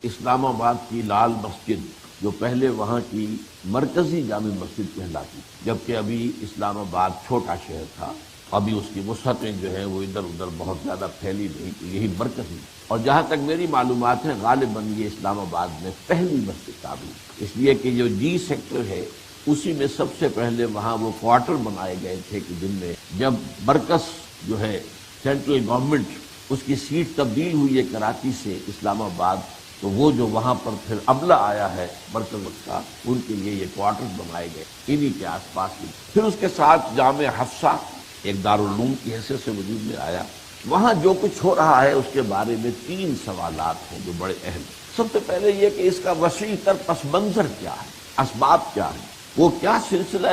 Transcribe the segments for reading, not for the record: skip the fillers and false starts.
اسلام آباد کی لال مسجد جو پہلے وہاں کی مرکزی جامع مسجد کہلاتی، جبکہ ابھی اسلام آباد چھوٹا شہر تھا، ابھی اس کی وسعتیں جو ہیں وہ ادھر ادھر بہت زیادہ پھیلی نہیں، تو یہی مرکزی، اور جہاں تک میری معلومات ہیں غالباً یہ اسلام آباد میں پہلی مسجد تعمیر، اس لیے کہ جو جی سیکٹر ہے اسی میں سب سے پہلے وہاں وہ کوارٹر بنائے گئے تھے کہ جن میں جب مرکز جو ہے سینٹرل گورنمنٹ اس کی سیٹ تبدیل ہوئی ہے کراچی سے اسلام آباد، تو وہ جو وہاں پر پھر عملہ آیا ہے مرکز کا، ان کے لیے یہ کوارٹرز بنائے گئے انہی کے آس پاس ہی۔ پھر اس کے ساتھ جامع حفصہ ایک دارالعلوم کی حیثیت سے وجود میں آیا۔ وہاں جو کچھ ہو رہا ہے اس کے بارے میں 3 سوالات ہیں جو بڑے اہم ہیں۔ سب سے پہلے یہ کہ اس کا وسیع تر پس منظر کیا ہے، اسباب کیا ہیں، وہ کیا سلسلہ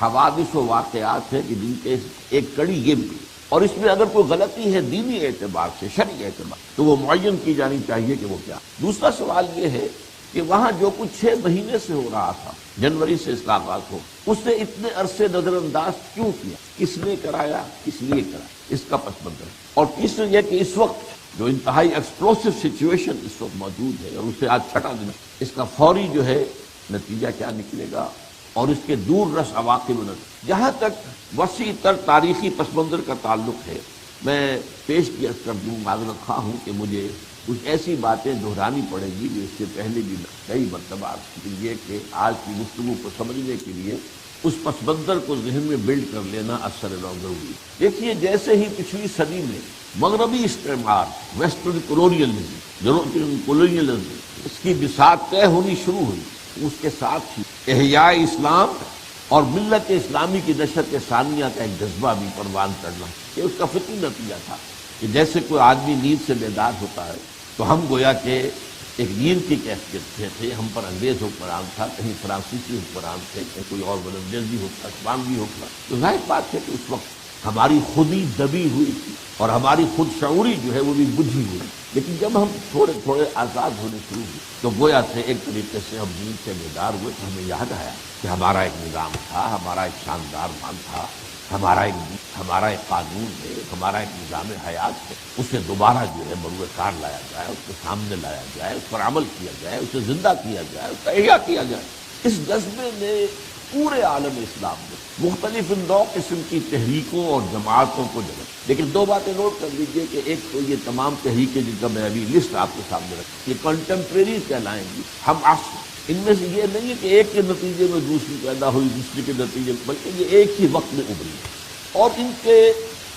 حوادث و واقعات ہے کہ جن کے ایک کڑی یہ بھی، اور اس میں اگر کوئی غلطی ہے دینی اعتبار سے، شرعی اعتبار تو وہ معین کی جانی چاہیے کہ وہ کیا۔ دوسرا سوال یہ ہے کہ وہاں جو کچھ 6 مہینے سے ہو رہا تھا، جنوری سے اصلاحات ہو، اس نے اتنے عرصے نظر انداز کیوں کیا، کس نے کرایا، کس لیے کرایا، اس کا پس منظر۔ اور تیسرا یہ کہ اس وقت جو انتہائی ایکسپلوسو سچویشن اس وقت موجود ہے اور اسے آج چھٹا دن، اس کا فوری جو ہے نتیجہ کیا نکلے گا اور اس کے دور رس عواقب و نتائج۔ جہاں تک وسیع تر تاریخی پس منظر کا تعلق ہے، میں پیش کیا کر دوں، معذرت خواہ ہوں کہ مجھے کچھ ایسی باتیں دہرانی پڑے گی جو اس سے پہلے بھی کئی مرتبہ، لیکن یہ کہ آج کی گفتگو کو سمجھنے کے لیے اس پس منظر کو ذہن میں بلڈ کر لینا اثر نو ضروری۔ دیکھیے، جیسے ہی پچھلی صدی میں مغربی استعمار، ویسٹرن کولونیلزم اس کی بساط طے ہونی شروع ہوئی، اس کے ساتھ ہی احیاء اسلام اور ملت اسلامی کی نشت ثانیہ کا ایک جذبہ بھی پروان چڑھنا، یہ اس کا فطری نتیجہ تھا کہ جیسے کوئی آدمی نیند سے بیدار ہوتا ہے تو ہم گویا کہ ایک نیند کی کیفیت میں تھے، ہم پر انگریز حکمران تھا، کہیں فرانسیسی حکمران تھے، کہیں کوئی اور ولندیزی اسپانوی حکمران، تو ظاہر بات ہے کہ اس وقت ہماری خودی دبی ہوئی تھی اور ہماری خود شعوری جو ہے وہ بھی بجھی ہوئی، لیکن جب ہم تھوڑے تھوڑے آزاد ہونے شروع ہوئے تو گویا سے ایک طریقے سے ہم نیند سے بیدار ہوئے تو ہمیں یاد آیا کہ ہمارا ایک نظام تھا، ہمارا ایک شاندار مان تھا، ہمارا ایک قانون ہے، ہمارا ایک نظام حیات ہے، اسے دوبارہ جو ہے بروئے کار لایا جائے، اس کے سامنے لایا جائے، اس پر عمل کیا جائے، اسے زندہ کیا جائے، اس کا احیاء کیا جائے۔ اس جذبے نے پورے عالم اسلام میں مختلف نوع قسم کی تحریکوں اور جماعتوں کو جگہ، لیکن 2 باتیں نوٹ کر لیجئے کہ ایک تو یہ تمام تحریکیں جن کا میں ابھی لسٹ آپ کے سامنے رکھ، یہ کنٹمپریری کہلائیں گی، ہم عصر۔ ان میں سے یہ نہیں ہے کہ ایک کے نتیجے میں دوسری پیدا ہوئی، دوسری کے نتیجے میں، بلکہ یہ ایک ہی وقت میں ابھری اور ان کے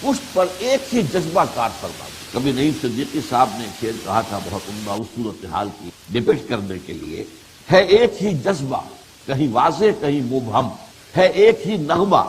پشت پر ایک ہی جذبہ کار فرما۔ کبھی نعیم صدیقی صاحب نے ایک شعر کہا تھا بہت عمدہ اس صورتحال کی ڈپکٹ کرنے کے لیے، ہے ایک ہی جذبہ کہیں واضح کہیں مبہم، ہے ایک ہی نغمہ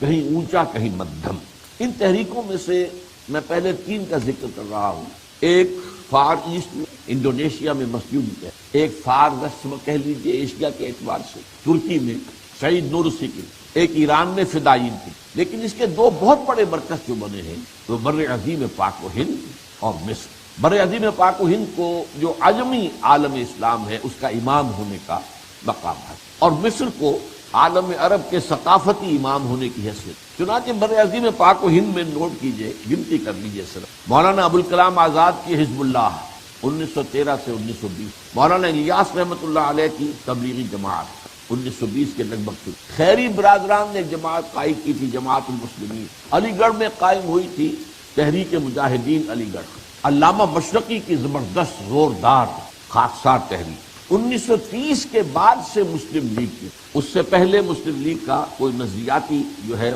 کہیں اونچا کہیں مدھم۔ ان تحریکوں میں سے میں پہلے 3 کا ذکر کر رہا ہوں۔ ایک فار ایسٹ میں انڈونیشیا میں مسجد ہے، ایک فار ویسٹ میں کہہ لیجیے ایشیا کے اعتبار سے ترکی میں سعید نورسی کی، ایک ایران میں فدائین کی، لیکن اس کے 2 بہت بڑے مرکز جو بنے ہیں وہ بر عظیم پاک و ہند اور مصر۔ بر عظیم پاک و ہند کو جو عجمی عالم اسلام ہے اس کا امام ہونے کا مقام ہے، اور مصر کو عالم عرب کے ثقافتی امام ہونے کی حیثیت۔ چنانچہ بر عظیم پاک و ہند میں نوٹ کیجئے، گنتی کر لیجئے صرف، مولانا ابوالکلام آزاد کی حزب اللہ 1913 سے 1920، مولانا الیاس رحمۃ اللہ علیہ کی تبلیغی جماعت 1920 کے لگ بھگ، خیری برادران نے ایک جماعت قائم کی تھی، جماعت المسلمین، علی گڑھ میں قائم ہوئی تھی تحریک مجاہدین علی گڑھ، علامہ مشرقی کی زبردست زوردار خاکسار تحریک۔ 1930 کے بعد سے مسلم لیگ کی، اس سے پہلے مسلم لیگ کا کوئی نظریاتی جو ہے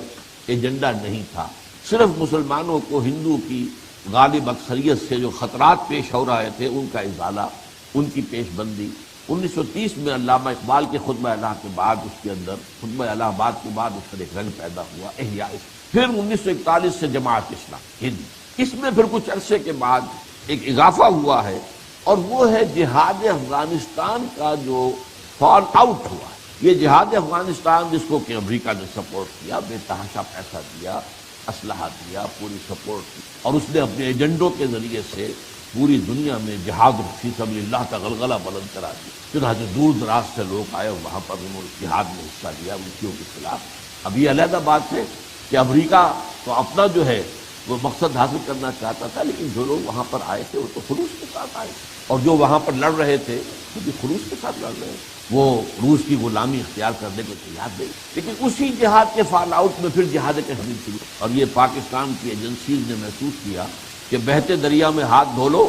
ایجنڈا نہیں تھا، صرف مسلمانوں کو ہندو کی غالب اکثریت سے جو خطرات پیش ہو رہے تھے ان کا ازالہ، ان کی پیش بندی۔ 1930 میں علامہ اقبال کے خطبہ الہ کے بعد اس کے اندر خطبہ الہ آباد کے بعد اس پر ایک رنگ پیدا ہوا، احیاء اسلام۔ پھر 1941 سے جماعت اسلام ہند، اس میں پھر کچھ عرصے کے بعد ایک اضافہ ہوا ہے اور وہ ہے جہاد افغانستان کا جو فال آؤٹ ہوا ہے۔ یہ جہاد افغانستان جس کو کہ امریکہ نے سپورٹ کیا، بے تحاشا پیسہ دیا، اسلحہ دیا، پوری سپورٹ کی، اور اس نے اپنے ایجنڈوں کے ذریعے سے پوری دنیا میں جہاد فی سبیل اللہ کا غلغلہ بلند کرا دیا۔ چنانچہ دور دراز سے لوگ آئے اور وہاں پر انہوں نے جہاد میں حصہ لیا ملکیوں کے خلاف۔ اب یہ علیحدہ بات ہے کہ امریکہ تو اپنا جو ہے وہ مقصد حاصل کرنا چاہتا تھا، لیکن جو لوگ وہاں پر آئے تھے وہ تو خلوص کے ساتھ آئے تھے، اور جو وہاں پر لڑ رہے تھے وہ بھی خلوص کے ساتھ لڑ رہے تھے، وہ روس کی غلامی اختیار کرنے کو تیار نہیں، لیکن اسی جہاد کے فال آؤٹ میں پھر جہاد کشمیر شروع، اور یہ پاکستان کی ایجنسیز نے محسوس کیا کہ بہتے دریا میں ہاتھ دھو لو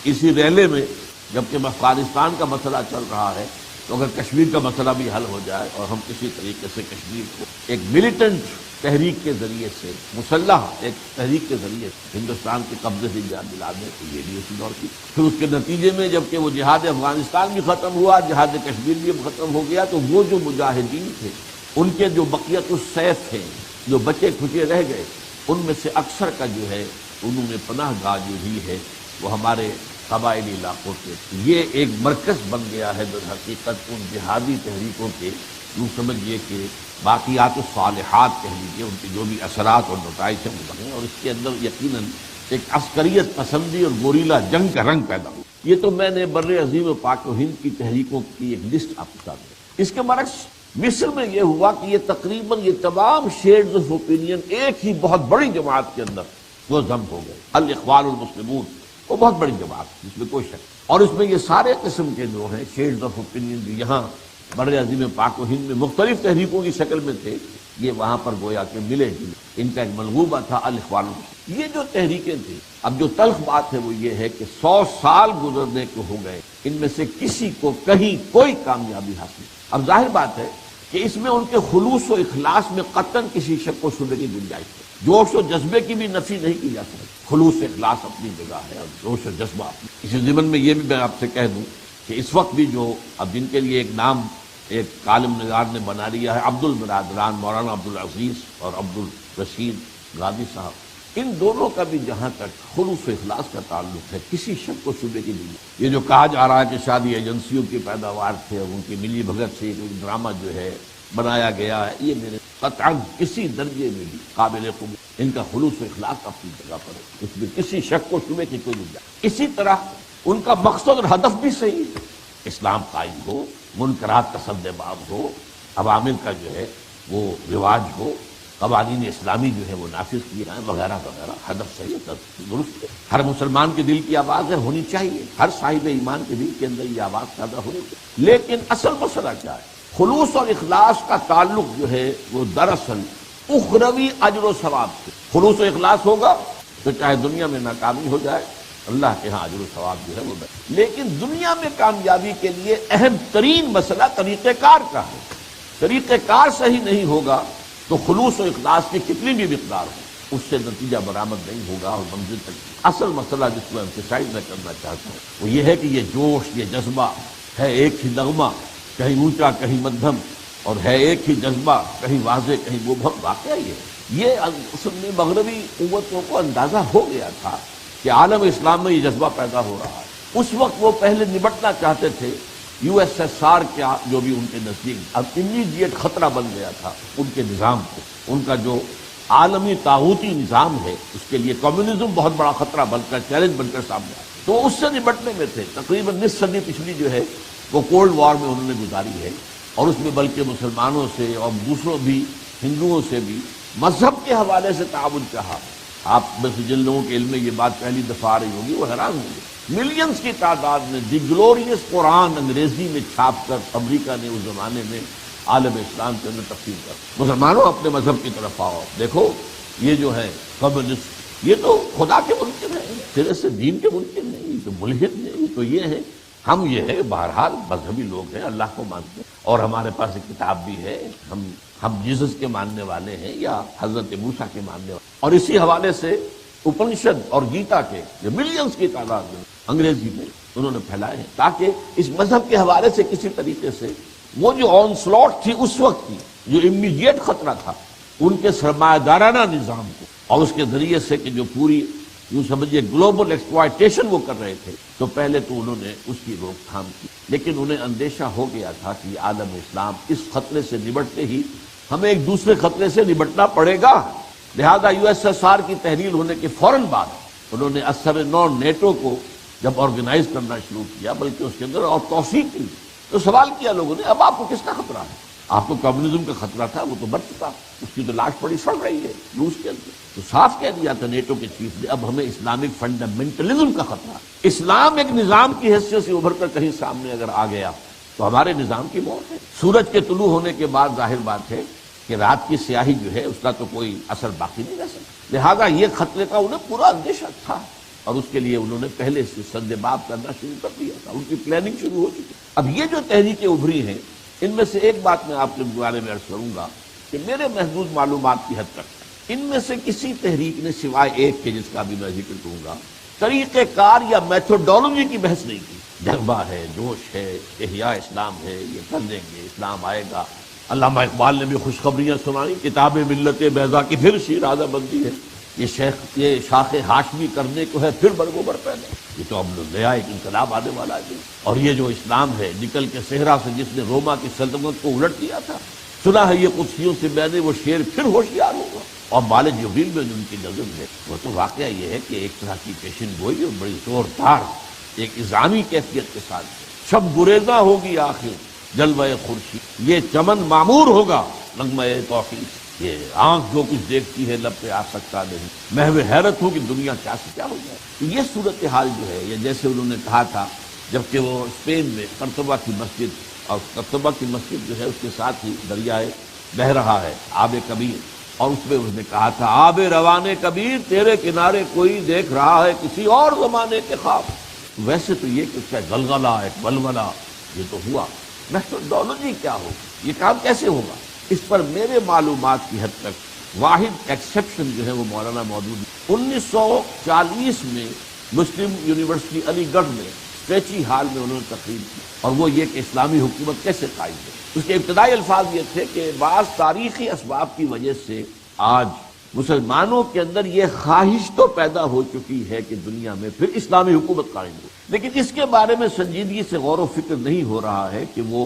اسی ریلے میں، جبکہ افغانستان کا مسئلہ چل رہا ہے، تو اگر کشمیر کا مسئلہ بھی حل ہو جائے اور ہم کسی طریقے سے کشمیر کو ایک ملیٹنٹ تحریک کے ذریعے سے، مسلح ایک تحریک کے ذریعے سے ہندوستان کے قبضے سے دلا دیں، تو یہ بھی اسی دور کی. پھر اس کے نتیجے میں جبکہ وہ جہاد افغانستان بھی ختم ہوا، جہاد کشمیر بھی ختم ہو گیا، تو وہ جو مجاہدین تھے ان کے جو بقیت السیف تھے، جو بچے کھچے رہ گئے، ان میں سے اکثر کا جو ہے انہوں نے پناہ گاہ جو ہی ہے وہ ہمارے قبائلی علاقوں کے. یہ ایک مرکز بن گیا ہے در حقیقت ان جہادی تحریکوں کے، یوں سمجھیے کہ باقیات الصالحات کہہ لیجیے، ان کے جو بھی اثرات اور نتائج ہیں وہ بنے، اور اس کے اندر یقیناً ایک عسکریت پسندی اور گوریلا جنگ کا رنگ پیدا ہوا. یہ تو میں نے بر عظیم و پاک و ہند کی تحریکوں کی ایک لسٹ آپ کے سامنے. اس کے برعکس مصر میں یہ ہوا کہ یہ تقریباً یہ تمام شیڈز آف اوپینین ایک ہی بہت بڑی جماعت کے اندر وہ ضم ہو گئے. الاخوان المسلمون وہ بہت بڑی جماعت، جس میں کوئی شک، اور اس میں یہ سارے قسم کے جو ہیں شیڈز آف اوپینین جو یہاں بر عظیم پاک و ہند میں مختلف تحریکوں کی شکل میں تھے، یہ وہاں پر گویا کہ ملے جلے. ان کا ایک منغوبہ تھا الاخوان المسلمون. یہ جو تحریکیں تھیں، اب جو تلخ بات ہے وہ یہ ہے کہ 100 سال گزرنے کو ہو گئے، ان میں سے کسی کو کہیں کوئی کامیابی حاصل نہیں. اب ظاہر بات ہے کہ اس میں ان کے خلوص و اخلاص میں قطعاً کسی شک و شبہ کی گنجائش ہے. جوش و جذبے کی بھی نفی نہیں کی جا سکتی. خلوص اخلاص اپنی جگہ ہے اور جوش و جذبہ اپنی. اسی ضمن میں یہ بھی میں آپ سے کہہ دوں کہ اس وقت بھی جو اب جن کے لیے ایک نام ایک کالم نگار نے بنا لیا ہے، عبد البرادران مولانا عبدالعزیز اور عبدالرشید غازی صاحب، ان دونوں کا بھی جہاں تک خلوص و اخلاص کا تعلق ہے کسی شک و شبے کی نہیں. یہ جو کہا جا رہا ہے کہ شادی ایجنسیوں کی پیداوار تھے اور ان کی ملی بھگت سے ایک ڈرامہ جو ہے بنایا گیا ہے، یہ میرے قطعاً کسی درجے میں بھی قابل قبول. ان کا خلوص و اخلاص اپنی جگہ پر ہے، اس میں کسی شک و شبے کی کوئی گنجائش. اسی طرح ان کا مقصد اور ہدف بھی صحیح ہے، اسلام قائم ہو، منکرات کا سد باب ہو، عوامل کا جو ہے وہ رواج ہو، قوانین اسلامی جو ہے وہ نافذ کیے جائیں وغیرہ وغیرہ. ہدف صحیح ہے، درست ہے. ہر مسلمان کے دل کی آواز ہے، ہونی چاہیے، ہر صاحب ایمان کے دل کے اندر یہ آواز پیدا ہونی چاہیے. لیکن اصل مسئلہ کیا ہے؟ خلوص اور اخلاص کا تعلق جو ہے وہ دراصل اخروی اجر و ثواب سے. خلوص و اخلاص ہوگا تو چاہے دنیا میں ناکامی ہو جائے، اللہ کے ہاں اجر و ثواب جو ہے وہ بہتر. لیکن دنیا میں کامیابی کے لیے اہم ترین مسئلہ طریقہ کار کا ہے. طریقہ کار صحیح نہیں ہوگا تو خلوص و اخلاص کی کتنی بھی مقدار ہو اس سے نتیجہ برآمد نہیں ہوگا اور منزل تک. اصل مسئلہ جس کو ایمفیسائز میں کرنا چاہتا ہوں وہ یہ ہے کہ یہ جوش، یہ جذبہ ہے ایک ہی نغمہ، کہیں اونچا کہیں مدھم، اور ہے ایک ہی جذبہ، کہیں واضح کہیں مبہم. واقعہ یہ اصل میں مغربی قوتوں کو اندازہ ہو گیا تھا کہ عالم اسلام میں یہ جذبہ پیدا ہو رہا ہے. اس وقت وہ پہلے نمٹنا چاہتے تھے یو ایس ایس آر کیا جو بھی ان کے نزدیک اب امیڈیٹ خطرہ بن گیا تھا ان کے نظام کو. ان کا جو عالمی طاغوتی نظام ہے اس کے لیے کمیونزم بہت بڑا خطرہ بن کر، چیلنج بن کر سامنے آیا. تو اس سے نمٹنے میں تھے. تقریباً نصف صدی پچھلی جو ہے وہ کولڈ وار میں انہوں نے گزاری ہے، اور اس میں بلکہ مسلمانوں سے اور دوسروں بھی ہندوؤں سے بھی مذہب کے حوالے سے تعاون چاہا. آپ میں سے جن لوگوں کے علم میں یہ بات پہلی دفعہ آ رہی ہوگی وہ حیران ہوں گے. ملینز کی تعداد میں دی گلوریس قرآن انگریزی میں چھاپ کر امریکہ نے اس زمانے میں عالم اسلام کے اندر تقسیم کر، مسلمانوں اپنے مذہب کی طرف آؤ. دیکھو یہ جو ہے کمیونسٹ، یہ تو خدا کے منکر ہیں، سرے سے دین کے منکر نہیں، یہ تو ملحد نہیں. تو یہ ہے، ہم یہ ہے بہرحال مذہبی لوگ ہیں، اللہ کو مانتے ہیں، اور ہمارے پاس ایک کتاب بھی ہے. ہم جیسس کے ماننے والے ہیں یا حضرت موسیٰ کے ماننے والے، اور اسی حوالے سے اپنشد اور گیتا کے جو ملینز کی تعداد میں انگریزی میں انہوں نے پھیلائے ہیں، تاکہ اس مذہب کے حوالے سے کسی طریقے سے وہ جو آن سلاٹ تھی اس وقت کی، جو امیڈیٹ خطرہ تھا ان کے سرمایہ دارانہ نظام کو، اور اس کے ذریعے سے کہ جو پوری یوں سمجھیے گلوبل ایکسپلائٹیشن وہ کر رہے تھے، تو پہلے تو انہوں نے اس کی روک تھام کی. لیکن انہیں اندیشہ ہو گیا تھا کہ عالم اسلام اس خطرے سے نمٹتے ہی ہمیں ایک دوسرے خطرے سے نمٹنا پڑے گا. لہذا یو ایس ایس آر کی تحلیل ہونے کے فوراً بعد انہوں نے اثر نو نیٹو کو جب آرگنائز کرنا شروع کیا، بلکہ اس کے اندر اور توسیع کی، تو سوال کیا لوگوں نے اب آپ کو کس کا خطرہ ہے؟ آپ کو کمیونزم کا خطرہ تھا، وہ تو مر چکا، اس کی تو لاش پڑی سڑ رہی ہے روس کے اندر۔ تو صاف کہہ دیا تھا نیٹو کے چیف نے، اب ہمیں اسلامک فنڈامنٹلزم کا خطرہ ہے۔ اسلام ایک نظام کی حیثیت سے ابھر کر کہیں سامنے اگر آ گیا تو ہمارے نظام کی موت ہے۔ سورج کے طلوع ہونے کے بعد ظاہر بات ہے کہ رات کی سیاہی جو ہے اس کا تو کوئی اثر باقی نہیں رہ سکتا، لہذا یہ خطرے کا انہیں پورا اندیشہ تھا، اور اس کے لیے انہوں نے پہلے سے سد باب کرنا شروع کر دیا تھا، ان کی پلاننگ شروع ہو چکی۔ اب یہ جو تحریکیں ابھری ہیں، ان میں سے ایک بات میں آپ کے بارے میں عرض کروں گا کہ میرے محدود معلومات کی حد تک ان میں سے کسی تحریک نے سوائے ایک کے جس کا بھی میں ذکر کروں گا طریقہ کار یا میتھوڈولوجی کی بحث نہیں کی۔ جذبہ ہے، جوش ہے، احیاء اسلام ہے، یہ کر دیں گے، اسلام آئے گا۔ علامہ اقبال نے بھی خوشخبریاں سنائی، کتاب ملت بیضا کی پھر شیرازہ بندی ہے، یہ شاخ ہاشمی کرنے کو ہے پھر برگوبر پہنے۔ یہ تو اب نیا ایک انقلاب آنے والا ہے، اور یہ جو اسلام ہے نکل کے صحرا سے جس نے روما کی سلطنت کو الٹ دیا تھا، سنا ہے یہ قدسیوں سے میں نے وہ شیر پھر ہوشیار ہوگا۔ اور مال جبریل میں جو ان کی نظم ہے وہ تو واقعہ یہ ہے کہ ایک طرح کی پیشن گوئی اور بڑی زوردار ایک اذعانی کیفیت کے ساتھ شب گریزاں ہوگی آخر جلوہ خورشید، یہ چمن معمور ہوگا نغمہ توحید، یہ آنکھ جو کچھ دیکھتی ہے لب پہ آ سکتا نہیں، محو حیرت ہو کہ دنیا کیا سے کیا ہو جائے۔ تو یہ صورتحال جو ہے، یہ جیسے انہوں نے کہا تھا جبکہ وہ اسپین میں قرطبہ کی مسجد، اور قرطبہ کی مسجد جو ہے اس کے ساتھ ہی دریائے بہہ رہا ہے آب کبیر، اور اس میں اس نے کہا تھا آب روانے کبیر تیرے کنارے کوئی دیکھ رہا ہے کسی اور زمانے کے خواب۔ ویسے تو یہ کہ اس کا غلغلہ ایک ولولہ یہ تو ہوا، میتھوڈولوجی کیا ہوگی، یہ کام کیسے ہوگا، اس پر میرے معلومات کی حد تک واحد ایکسیپشن جو ہے وہ مولانا مودود ہے۔ 1940 میں مسلم یونیورسٹی علی گڑھ میں اسٹریچی ہال میں انہوں نے تقریر کی، اور وہ یہ کہ اسلامی حکومت کیسے قائم ہے۔ اس کے ابتدائی الفاظ یہ تھے کہ بعض تاریخی اسباب کی وجہ سے آج مسلمانوں کے اندر یہ خواہش تو پیدا ہو چکی ہے کہ دنیا میں پھر اسلامی حکومت قائم ہو، لیکن اس کے بارے میں سنجیدگی سے غور و فکر نہیں ہو رہا ہے کہ وہ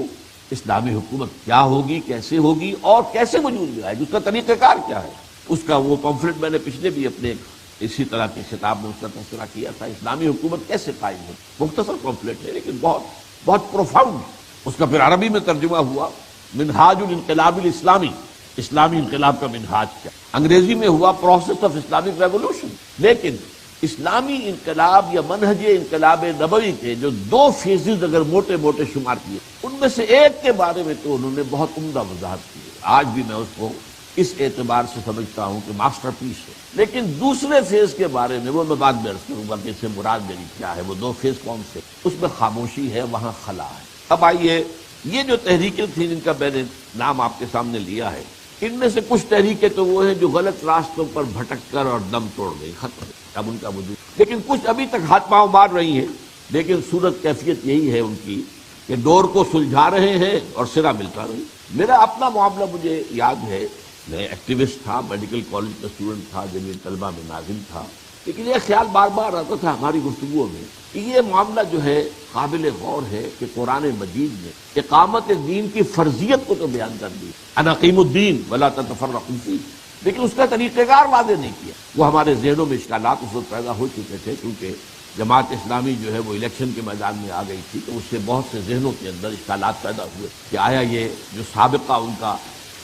اسلامی حکومت کیا ہوگی، کیسے ہوگی اور کیسے وجود میں آئے گی، اس کا طریقہ کار کیا ہے۔ اس کا وہ پمفلٹ میں نے پچھلے بھی اپنے اسی طرح کی خطاب میں اس کا تذکرہ کیا تھا، اسلامی حکومت کیسے قائم ہو، مختصر پمفلٹ ہے لیکن بہت پروفاؤنڈ۔ اس کا پھر عربی میں ترجمہ ہوا منہاج الانقلاب الاسلامی، اسلامی انقلاب کا منہاج کیا، انگریزی میں ہوا پروسیس آف اسلامک ریولوشن۔ لیکن اسلامی انقلاب یا منہج انقلاب نبوی کے جو دو فیزز اگر موٹے موٹے شمار کیے، ان میں سے ایک کے بارے میں تو انہوں نے بہت عمدہ وضاحت کی ہے، آج بھی میں اس کو اس اعتبار سے سمجھتا ہوں کہ ماسٹر پیس ہے۔ لیکن دوسرے فیز کے بارے میں وہ میں بعد میں عرض کروں گا کہ اس سے مراد میری کیا ہے، وہ دو فیز کون سے، اس میں خاموشی ہے، وہاں خلا ہے۔ اب آئیے یہ جو تحریکیں تھیں جن کا میں نے نام آپ کے سامنے لیا ہے، ان میں سے کچھ تحریکیں تو وہ ہیں جو غلط راستوں پر بھٹک کر اور دم توڑ گئی، ختم اب ان کا وجود، لیکن کچھ ابھی تک ہاتھ پاؤں مار رہی ہیں، لیکن صورت کیفیت یہی ہے ان کی کہ ڈور کو سلجھا رہے ہیں اور سرا ملتا نہیں۔ میرا اپنا معاملہ مجھے یاد ہے، میں ایکٹیوسٹ تھا، میڈیکل کالج کا اسٹوڈنٹ تھا، جمعیت طلبہ میں ناظم تھا، لیکن یہ خیال بار بار آتا تھا ہماری گفتگو میں کہ یہ معاملہ جو ہے قابل غور ہے کہ قرآن مجید نے اقامت دین کی فرضیت کو تو بیان کر دی، انا اقیم الدین ولا تتفرقوا فیہ، لیکن اس کا طریقہ کار واضح نہیں کیا۔ وہ ہمارے ذہنوں میں اشکالات اس وقت پیدا ہو چکے تھے، کیونکہ جماعت اسلامی جو ہے وہ الیکشن کے میدان میں آ گئی تھی، تو اس سے بہت سے ذہنوں کے اندر اشکالات پیدا ہوئے کہ آیا یہ جو سابقہ ان کا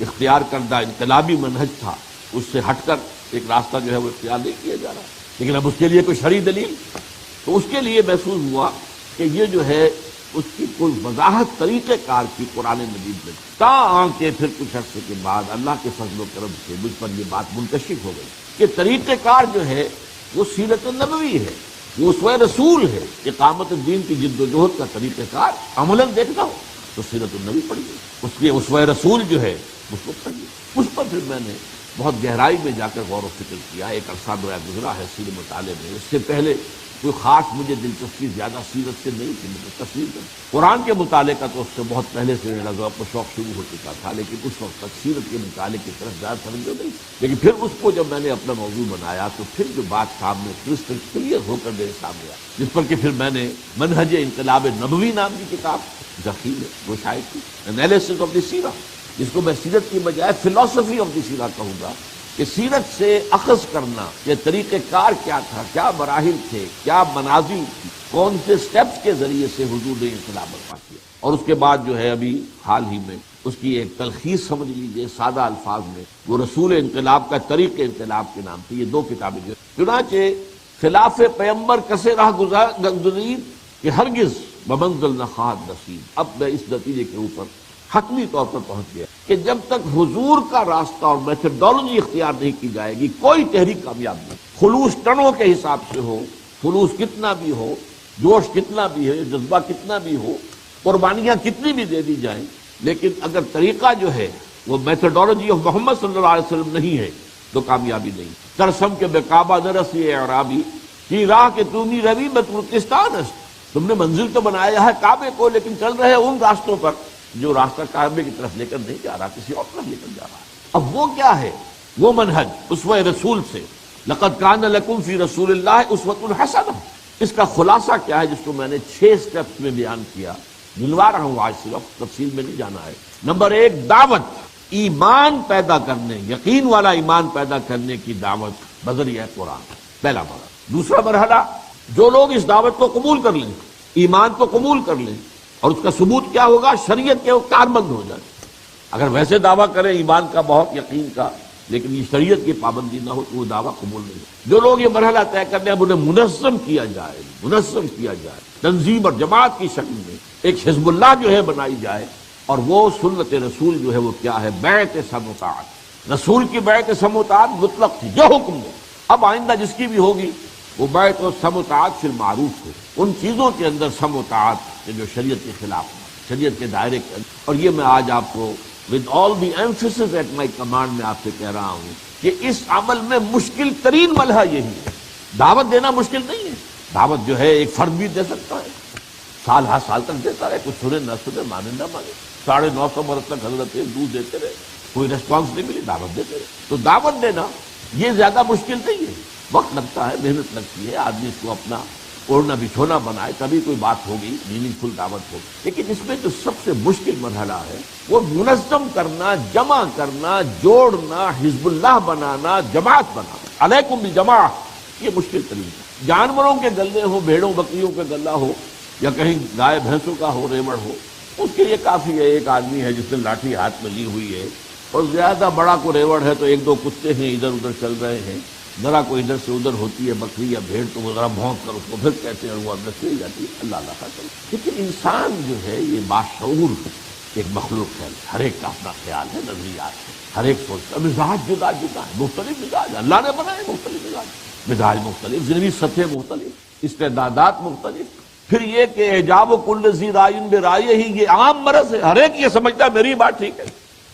اختیار کردہ انقلابی منہج تھا اس سے ہٹ کر ایک راستہ جو ہے وہ اختیار نہیں کیا جا رہا، لیکن اب اس کے لیے کوئی شرعی دلیل، تو اس کے لیے محسوس ہوا کہ یہ جو ہے اس کی کوئی وضاحت طریقہ کار کی قرآن مجید میں تاں کہ پھر کچھ عرصے کے بعد اللہ کے فضل و کرم سے مجھ پر یہ بات منکشف ہو گئی کہ طریقہ کار جو ہے وہ سیرت النبوی ہے، وہ اسوہ رسول ہے۔ اقامت الدین کی جد و جہد کا طریقہ کار عملاً دیکھنا ہو تو سیرت النبی پڑھیے، اس کے اسوہ رسول جو ہے اس کو پڑھیے۔ اس پر پھر میں نے بہت گہرائی میں جا کر غور و فکر کیا، ایک عرصہ میرا گزرا ہے سیر مطالعے میں۔ اس سے پہلے کوئی خاص مجھے دلچسپی زیادہ سیرت سے نہیں تھی، مجھے تصویر کا قرآن کے مطالعے کا تو اس سے بہت پہلے سے میرا ذوق و شوق شروع ہو چکا تھا، لیکن اس وقت تک سیرت کے مطالعے کی طرف زیادہ توجہ نہیں۔ لیکن پھر اس کو جب میں نے اپنا موضوع بنایا تو پھر جو بات سامنے کرسٹل کلیئر ہو کر میرے سامنے آئی، جس پر کہ پھر میں نے منہج انقلاب نبوی نام کی کتاب ذخیر وہ شائع کی، انالیسس آف دی سیرہ، جس کو میں سیرت کی بجائے فلسفی آف دی سیرہ کہوں گا، کہ سیرت سے اخذ کرنا کہ طریقہ کار کیا تھا، کیا مراحل تھے، کیا منازل تھی، کون سے سٹیپس کے ذریعے سے حضور نے انقلاب برپا کیا۔ اور اس کے بعد جو ہے ابھی حال ہی میں اس کی ایک تلخیص سمجھ لیجئے سادہ الفاظ میں، وہ رسول انقلاب کا طریق انقلاب کے نام سے یہ دو کتابیں جو چنانچہ خلاف پیمبر کسے راہ گزرید کہ ہرگز بمنزل نہ خواہد نصیب۔ اب میں اس نتیجے کے اوپر حتمی طور پر پہنچ گیا کہ جب تک حضور کا راستہ اور میتھڈالوجی اختیار نہیں کی جائے گی کوئی تحریک کامیاب نہیں، خلوص ٹنوں کے حساب سے ہو، خلوص کتنا بھی ہو، جوش کتنا بھی ہے، جذبہ کتنا بھی ہو، قربانیاں کتنی بھی دے دی جائیں، لیکن اگر طریقہ جو ہے وہ میتھڈالوجی آف محمد صلی اللہ علیہ وسلم نہیں ہے تو کامیابی نہیں۔ ترسم کے بے کعبہ نرسی اعرابی کی راہ کے تونی روی میں ترکستان ہے، تم نے منزل تو بنایا ہے کعبے کو لیکن چل رہے ان راستوں پر جو راستہ کعبے کی طرف لے کر نہیں جا رہا، کسی اور طرف لے کر جا رہا ہے۔ اب وہ کیا ہے؟ وہ منہج اسوہ رسول سے، لقد کان لکم فی رسول اللہ اسوۃ حسنہ، اس کا خلاصہ کیا ہے جس کو میں نے 6 سٹیپس میں بیان کیا، گنوا رہا ہوں آج، صرف تفصیل میں نہیں جانا ہے۔ نمبر 1 دعوت، ایمان پیدا کرنے، یقین والا ایمان پیدا کرنے کی دعوت بذریعہ قرآن، پہلا مرحلہ۔ دوسرا مرحلہ، جو لوگ اس دعوت کو قبول کر لیں، ایمان کو قبول کر لیں، اور اس کا ثبوت کیا ہوگا؟ شریعت کے وہ کاربند ہو جائے۔ اگر ویسے دعویٰ کریں ایمان کا، بہت یقین کا، لیکن یہ شریعت کی پابندی نہ ہو تو وہ دعویٰ قبول نہیں۔ جو لوگ یہ مرحلہ طے کر لیں اب انہیں منظم کیا جائے، منظم کیا جائے، تنظیم اور جماعت کی شکل میں ایک حزب اللہ جو ہے بنائی جائے، اور وہ سنت رسول جو ہے وہ کیا ہے؟ بیعت سمع و طاعت۔ رسول کی بیعت سمع و طاعت مطلق تھی، جو حکم دے۔ اب آئندہ جس کی بھی ہوگی وہ بیعت و سمع و طاعت فی المعروف ہو، ان چیزوں کے اندر سمع و طاعت جو شریعت کے خلاف ہے، شریعت کے دائرے کے اندر۔ اور یہ میں آج آپ کو with all the emphasis at my command میں آپ سے کہہ رہا ہوں کہ اس عمل میں مشکل ترین مرحلہ یہی ہے۔ دعوت دینا مشکل نہیں ہے، دعوت جو ہے ایک فرد بھی دے سکتا ہے، سال ہر سال تک دیتا رہے، کچھ سنے نہ سنے، مانے نہ مانے، 950 برس تک حضرت دودھ دیتے رہے، کوئی ریسپانس نہیں ملی، دعوت دیتے رہے۔ تو دعوت دینا یہ زیادہ مشکل نہیں ہے، وقت لگتا ہے، محنت لگتی ہے، آدمی اس کو اپنا اوڑھنا بچھونا بنائے تبھی کوئی بات ہوگی، میننگ فل دعوت ہوگی۔ لیکن اس میں جو سب سے مشکل مرحلہ ہے وہ منظم کرنا، جمع کرنا، جوڑنا، حزب اللہ بنانا، جماعت بنانا۔ علیکم بالجماع، یہ مشکل ترین ہے۔ جانوروں کے گلے ہو، بھیڑوں بکریوں کا گلہ ہو، یا کہیں گائے بھینسوں کا ہو، ریوڑ ہو، اس کے لیے کافی ہے ایک آدمی ہے جس نے لاٹھی ہاتھ میں لی ہوئی ہے، اور زیادہ بڑا کو ریوڑ ہے تو 1-2 کتے ہیں ادھر ادھر چل رہے ہیں، ذرا کوئی ادھر سے ادھر ہوتی ہے بکری یا بھیڑ تو وہ ذرا بھونک کر اس کو پھر کہتے ہیں، وہ اندر چلی جاتی ہے، اللہ اللہ کا چل۔ لیکن انسان جو ہے یہ باشعور ایک مخلوق ہے، ہر ایک کا اپنا خیال ہے، نظریات ہے، ہر ایک سوچتا، مزاج جدا جدا ہے، مختلف مزاج اللہ نے بنائے، مختلف مزاج مختلف، ذہنی سطح مختلف، استعدادات مختلف۔ پھر یہ کہ اعجاب و کل ذی رائن برائے ہی، یہ عام مرض ہے، ہر ایک یہ سمجھتا ہے میری بات ٹھیک ہے۔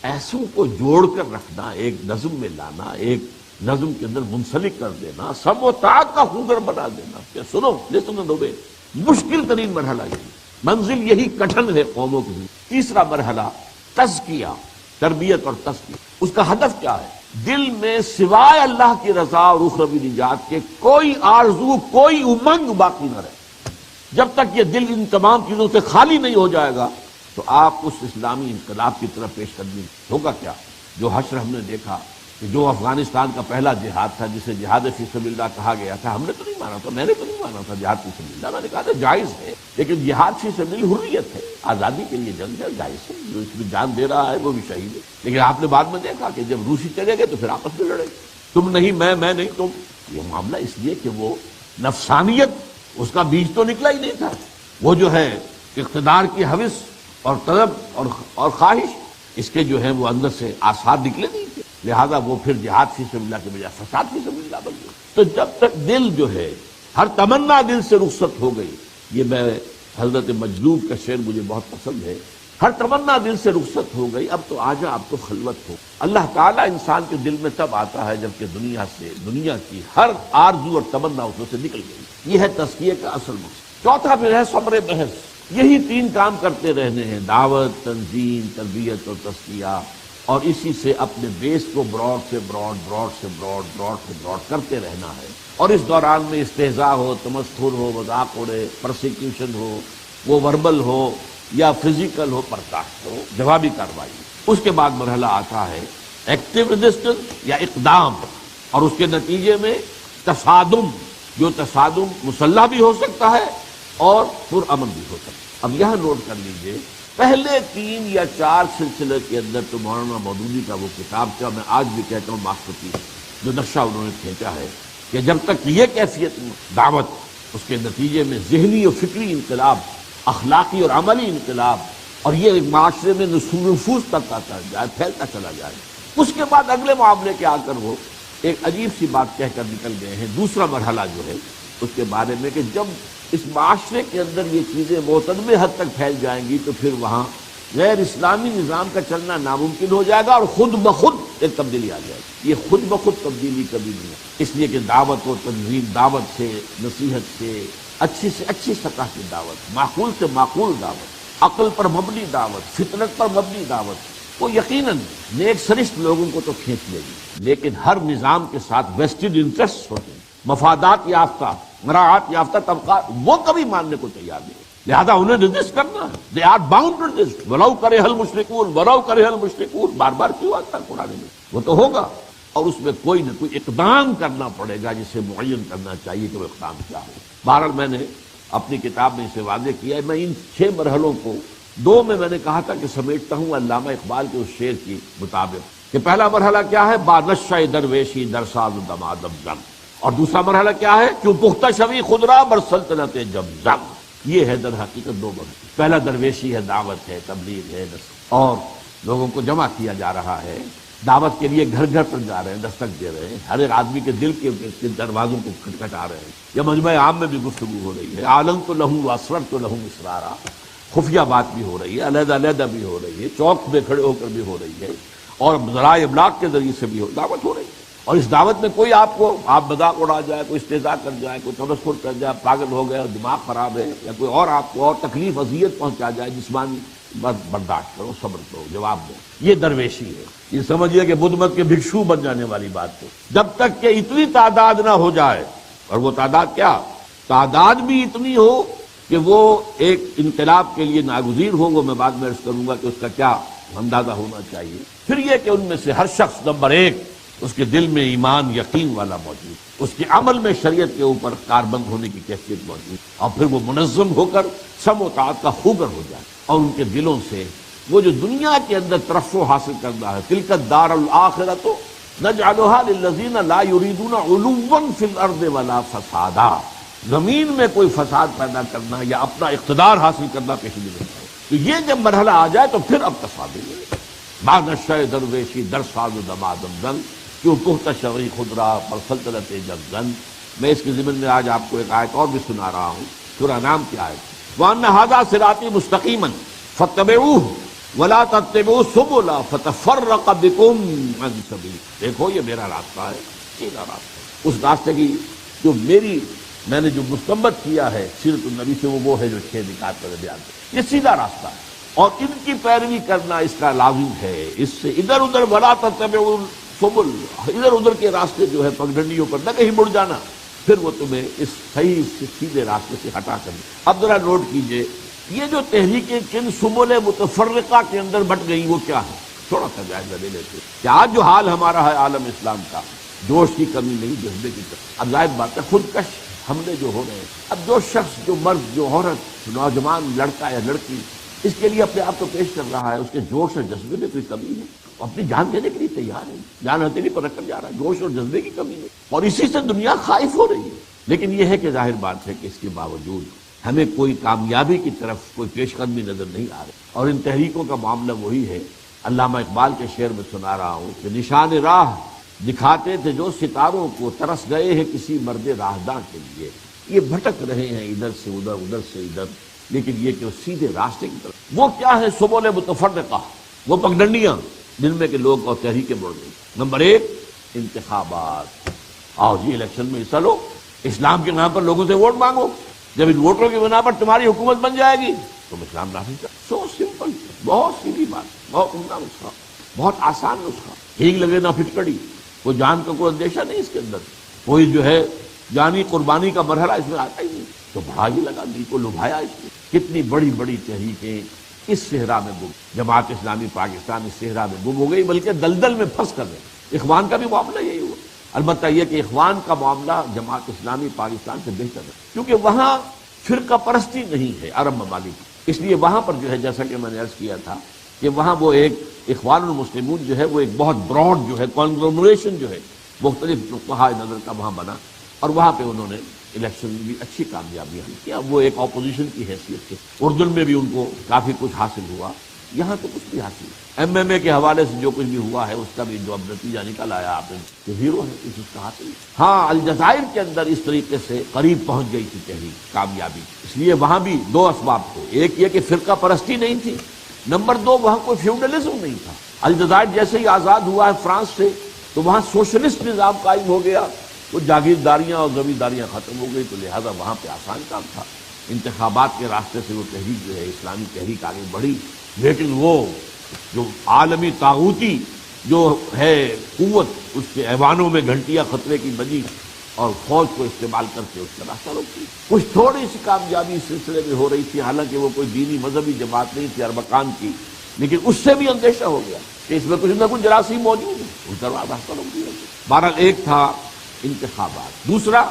ایسوں کو جوڑ کر رکھنا، ایک نظم میں لانا، ایک نظم کے اندر منسلک کر دینا، سم و طاعت کا خوگر بنا دینا، کہ سنو لسن اینڈ اوبے، مشکل ترین مرحلہ یہی، منزل یہی کٹھن ہے قوموں کے لیے۔ تیسرا مرحلہ تزکیہ، تربیت اور تزکیہ۔ اس کا ہدف کیا ہے؟ دل میں سوائے اللہ کی رضا اور اخروی نجات کے کوئی آرزو، کوئی امنگ باقی نہ رہے۔ جب تک یہ دل ان تمام چیزوں سے خالی نہیں ہو جائے گا تو آپ اس اسلامی انقلاب کی طرف پیش قدمی ہوگا کیا؟ جو حشر ہم نے دیکھا کہ جو افغانستان کا پہلا جہاد تھا جسے جہاد فی سبیل اللہ کہا گیا تھا، ہم نے تو نہیں مانا تھا، میں نے تو نہیں مانا تھا جہاد فی سبیل اللہ، میں نے کہا تھا جائز ہے، لیکن جہاد فی سبیل حریت ہے، آزادی کے لیے جنگ ہے، جائز ہے، جو اس میں جان دے رہا ہے وہ بھی شہید ہے۔ لیکن آپ نے بعد میں دیکھا کہ جب روسی چلے گئے تو پھر آپس میں لڑے، تم نہیں میں نہیں تم۔ یہ معاملہ اس لیے کہ وہ نفسانیت اس کا بیج تو نکلا ہی نہیں تھا، وہ جو ہے اقتدار کی ہوس اور طلب اور خواہش، اس کے جو ہے وہ اندر سے آثار نکلے نہیں تھے، لہذا وہ پھر جہاد فی سبیل اللہ کے بجائے فساد فی سبیل اللہ بن گئے۔ تو جب تک دل جو ہے ہر تمنا دل سے رخصت ہو گئی، یہ میں حضرت مجذوب کا شعر مجھے بہت پسند ہے، ہر تمنا دل سے رخصت ہو گئی، اب تو آجا اب تو خلوت ہو۔ اللہ تعالیٰ انسان کے دل میں تب آتا ہے جبکہ دنیا کی ہر آرزو اور تمنا اس میں سے نکل گئی۔ یہ ہے تزکیے کا اصل مقصد۔ چوتھا پھر ہے صبر محض۔ یہی 3 کام کرتے رہنے ہیں، دعوت، تنظیم، تربیت اور تزکیہ، اور اسی سے اپنے بیس کو براڈ سے براڈ کرتے رہنا ہے۔ اور اس دوران میں استہزاء ہو، تمسخر ہو، مذاق ہو رہے، پرسیکیوشن ہو، وہ وربل ہو یا فزیکل ہو، برداشت ہو، جوابی کارروائی۔ اس کے بعد مرحلہ آتا ہے ایکٹیو ریزسٹنس یا اقدام، اور اس کے نتیجے میں تصادم، جو تصادم مسلح بھی ہو سکتا ہے اور پرامن بھی ہو سکتا ہے۔ اب یہاں نوٹ کر لیجئے پہلے 3 یا 4 سلسلے کے اندر تو مولانا مودودی کا وہ کتاب کا میں آج بھی کہتا ہوں ماسٹر جو نقشہ انہوں نے کھینچا ہے کہ جب تک یہ کیفیت دعوت، اس کے نتیجے میں ذہنی اور فکری انقلاب، اخلاقی اور عملی انقلاب، اور یہ ایک معاشرے میں نفوذ تک آتا جائے، پھیلتا چلا جائے، اس کے بعد اگلے معاملے کے آ کر وہ ایک عجیب سی بات کہہ کر نکل گئے ہیں، دوسرا مرحلہ جو ہے اس کے بارے میں کہ جب اس معاشرے کے اندر یہ چیزیں معتدل حد تک پھیل جائیں گی تو پھر وہاں غیر اسلامی نظام کا چلنا ناممکن ہو جائے گا اور خود بخود ایک تبدیلی آ جائے گی۔ یہ خود بخود تبدیلی کبھی نہیں ہے، اس لیے کہ دعوت و تنظیم، دعوت سے، نصیحت سے اچھی سطح کی دعوت، معقول سے معقول دعوت، عقل پر مبنی دعوت، فطرت پر مبنی دعوت، وہ یقیناً نیک سرشت لوگوں کو تو کھینچ لے گی، لیکن ہر نظام کے ساتھ ویسٹڈ انٹرسٹ ہوتے ہیں، مفادات یافتہ، مراعات یافتہ طبقات، وہ کبھی ماننے کو تیار نہیں، لہذا انہیں رجسٹ کرنا ہے، دے آر باؤنڈ ٹو رجسٹ، ولو کرہ المشرکون ولو کرہ المشرکون، بار بار کیوں آتا ہے قرآن میں؟ وہ تو ہوگا، اور اس میں کوئی نہ کوئی اقدام کرنا پڑے گا جسے معین کرنا چاہیے کہ وہ اقدام کیا ہو۔ بہرحال میں نے اپنی کتاب میں اسے واضح کیا ہے، میں ان 6 مرحلوں کو 2 میں نے کہا تھا کہ سمیٹتا ہوں علامہ اقبال کے اس شعر کے مطابق کہ پہلا مرحلہ کیا ہے، با نشہ درویشی در ساز و دمادم زن، اور دوسرا مرحلہ کیا ہے، کیوں پختہ شوی خودرا بر سلطنت جب زن۔ یہ ہے در حقیقت 2 مرحلے، پہلا درویشی ہے، دعوت ہے، تبلیغ ہے، اور لوگوں کو جمع کیا جا رہا ہے، دعوت کے لیے گھر گھر پر جا رہے ہیں، دستک دے رہے ہیں، ہر ایک آدمی کے دل کے دروازوں کو کھٹکھٹا رہے ہیں، یا مجمع عام میں بھی گفتگو ہو رہی ہے، عالم تو لہوں واسرر تو لہوں اسرارا، خفیہ بات بھی ہو رہی ہے، علیحدہ علیحدہ بھی ہو رہی ہے، چوک میں کھڑے ہو کر بھی ہو رہی ہے، اور ذرائع ابلاغ کے ذریعے سے بھی دعوت ہو رہی ہے۔ اور اس دعوت میں کوئی آپ مذاق اڑا جائے، کوئی استہزاء کر جائے، کوئی تمسخر کر جائے، پاگل ہو گئے، دماغ خراب ہے، یا کوئی اور آپ کو اور تکلیف اذیت پہنچا جائے جسمانی، بس برداشت کرو، صبر کرو، جواب دو، یہ درویشی ہے۔ یہ سمجھیے کہ بدھ مت کے بھکشو بن جانے والی بات ہے، جب تک کہ اتنی تعداد نہ ہو جائے، اور وہ تعداد کیا، تعداد بھی اتنی ہو کہ وہ ایک انقلاب کے لیے ناگزیر ہو، وہ میں بعد میں عرض کروں گا کہ اس کا کیا اندازہ ہونا چاہیے۔ پھر یہ کہ ان میں سے ہر شخص نمبر 1 اس کے دل میں ایمان یقین والا موجود، اس کے عمل میں شریعت کے اوپر کاربند ہونے کی کیفیت موجود، اور پھر وہ منظم ہو کر سم و طاعت کا خوگر ہو جائے، اور ان کے دلوں سے وہ جو دنیا کے اندر ترفع حاصل کرنا ہے، تلک الدار الآخرۃ نجعلها للذین لا یریدون علوا فی الارض ولا فسادا، زمین میں کوئی فساد پیدا کرنا یا اپنا اقتدار حاصل کرنا پیش نہیں ہے۔ تو یہ جب مرحلہ آ جائے تو پھر اب تصادم ہے، با نشہ درویشی در ساز و دمادم زن، کیوں پختہ شوی خودرا پر سلطنت جب زن۔ میں اس کے ضمن میں آج آپ کو ایک آیت اور بھی سنا رہا ہوں، سورہ نام کی آیت، وَأَنَّ هَذَا صِرَاطِي مُسْتَقِيمًا فَاتَّبِعُوهُ وَلَا تَتَّبِعُوا السُّبُلَ فَتَفَرَّقَ بِكُمْ عَنْ سَبِيلِهِ۔ دیکھو یہ میرا راستہ ہے، سیدھا راستہ، اس راستے کی جو میں نے جو مستمت کیا ہے سیرت النبی سے، وہ ہے جو 6 نکات پر بیان ہے، یہ سیدھا راستہ ہے، اور ان کی پیروی کرنا اس کا لازم ہے۔ اس سے ادھر ادھر ولا تتبعوا السبل، ادھر ادھر کے راستے جو ہے پگڈنڈیوں پر نہ کہیں مڑ جانا، پھر وہ تمہیں اس صحیح سے سیدھے راستے سے ہٹا کر۔ اب ذرا نوٹ کیجئے، یہ جو تحریکیں کن سبل متفرقہ کے اندر بٹ گئی وہ کیا ہے، تھوڑا سا جائزہ لے لیتے کہ آج جو حال ہمارا ہے عالم اسلام کا، جوش کی کمی نہیں، جذبے کی کمی۔ اب ظاہر بات ہے خودکش حملے جو ہو رہے ہیں، اب جو شخص، جو مرد، جو عورت، نوجوان، لڑکا یا لڑکی اس کے لیے اپنے آپ کو پیش کر رہا ہے، اس کے جوش اور جذبے میں کوئی کمی ہے، وہ اپنی جان دینے کے لیے تیار ہے، جان ہتھیلی پر رکھ کر جا رہا ہے، جوش اور جذبے کی کمی ہے، اور اسی سے دنیا خائف ہو رہی ہے۔ لیکن یہ ہے کہ ظاہر بات ہے کہ اس کے باوجود ہمیں کوئی کامیابی کی طرف کوئی پیش قدمی نظر نہیں آ رہی، اور ان تحریکوں کا معاملہ وہی ہے۔ علامہ اقبال کے شعر میں سنا رہا ہوں کہ نشان راہ دکھاتے تھے جو ستاروں کو، ترس گئے ہیں کسی مرد راہداں کے لیے، یہ بھٹک رہے ہیں ادھر سے ادھر، ادھر سے ادھر، لیکن یہ کہ وہ سیدھے راستے کی طرف۔ وہ کیا ہے سبل متفرقہ، وہ پگڈنڈیاں جن میں کہ لوگ اور تحریکیں بڑھ گئی۔ نمبر 1 انتخابات، آؤ جی الیکشن میں حصہ لو، اسلام کے نام پر لوگوں سے ووٹ مانگو، جب ان ووٹوں کی بنا پر تمہاری حکومت بن جائے گی تم اسلام نافذ کرو۔ سو سمپل، بہت سیدھی بات، بہت عمدہ نسخہ، بہت آسان نسخہ، ٹھیک لگے نہ پھٹکڑی، کوئی جان کا کوئی اندیشہ نہیں اس کے اندر، کوئی جو ہے جانی قربانی کا مرحلہ اس میں آتا ہی نہیں، تو بڑا ہی لگا، دل کو لبھایا اس میں۔ کتنی بڑی بڑی تحریکیں اس صحرا میں گم، جماعت اسلامی پاکستان اس صحرا میں گم ہو گئی، بلکہ دلدل میں پھنس کر رہے۔ اخوان کا بھی معاملہ یہی ہوا، البتہ یہ کہ اخوان کا معاملہ جماعت اسلامی پاکستان سے بہتر ہے، کیونکہ وہاں فرقہ پرستی نہیں ہے عرب ممالک، اس لیے وہاں پر جو ہے جیسا کہ میں نے عرض کیا تھا کہ وہاں وہ ایک اخوان المسلمون جو ہے وہ ایک بہت براڈ جو ہے کانگلومریشن جو ہے مختلف نقطۂ نظر کا وہاں بنا، اور وہاں پہ انہوں نے الیکشن میں بھی اچھی کامیابی حاصل کیا. وہ ایک اپوزیشن کی حیثیت سے اردن میں بھی ان کو کافی کچھ حاصل ہوا، یہاں تو کچھ بھی حاصل نہیں. ایم ایم اے کے حوالے سے جو کچھ بھی ہوا ہے اس کا بھی جو اب نتیجہ نکل آیا آپ نے کہ ہیرو ہے اس کا حاصل. ہاں الجزائر کے اندر اس طریقے سے قریب پہنچ گئی تھی تحریک کامیابی، اس لیے وہاں بھی دو اسباب تھے. ایک یہ کہ فرقہ پرستی نہیں تھی، نمبر دو وہاں کوئی فیوڈلزم نہیں تھا. الجزائر جیسے ہی آزاد ہوا ہے فرانس سے تو وہاں سوشلسٹ نظام قائم ہو گیا، وہ جاگیرداریاں اور زمینداریاں ختم ہو گئی، تو لہذا وہاں پہ آسان کام تھا. انتخابات کے راستے سے وہ تحریک جو ہے اسلامی تحریک آگے بڑھی. لیکن وہ جو عالمی طاغوتی جو ہے قوت، اس کے ایوانوں میں گھنٹیاں خطرے کی بجی اور فوج کو استعمال کر کے اس کا راستہ روکی. کچھ تھوڑی سی کامیابی اس سلسلے میں ہو رہی تھی، حالانکہ وہ کوئی دینی مذہبی جماعت نہیں تھی اربکان کی، لیکن اس سے بھی اندیشہ ہو گیا کہ اس میں کچھ نہ کچھ جراثیم موجود ہے، اس کا راستہ روک دیا. بہرحال ایک تھا انتخابات، دوسرا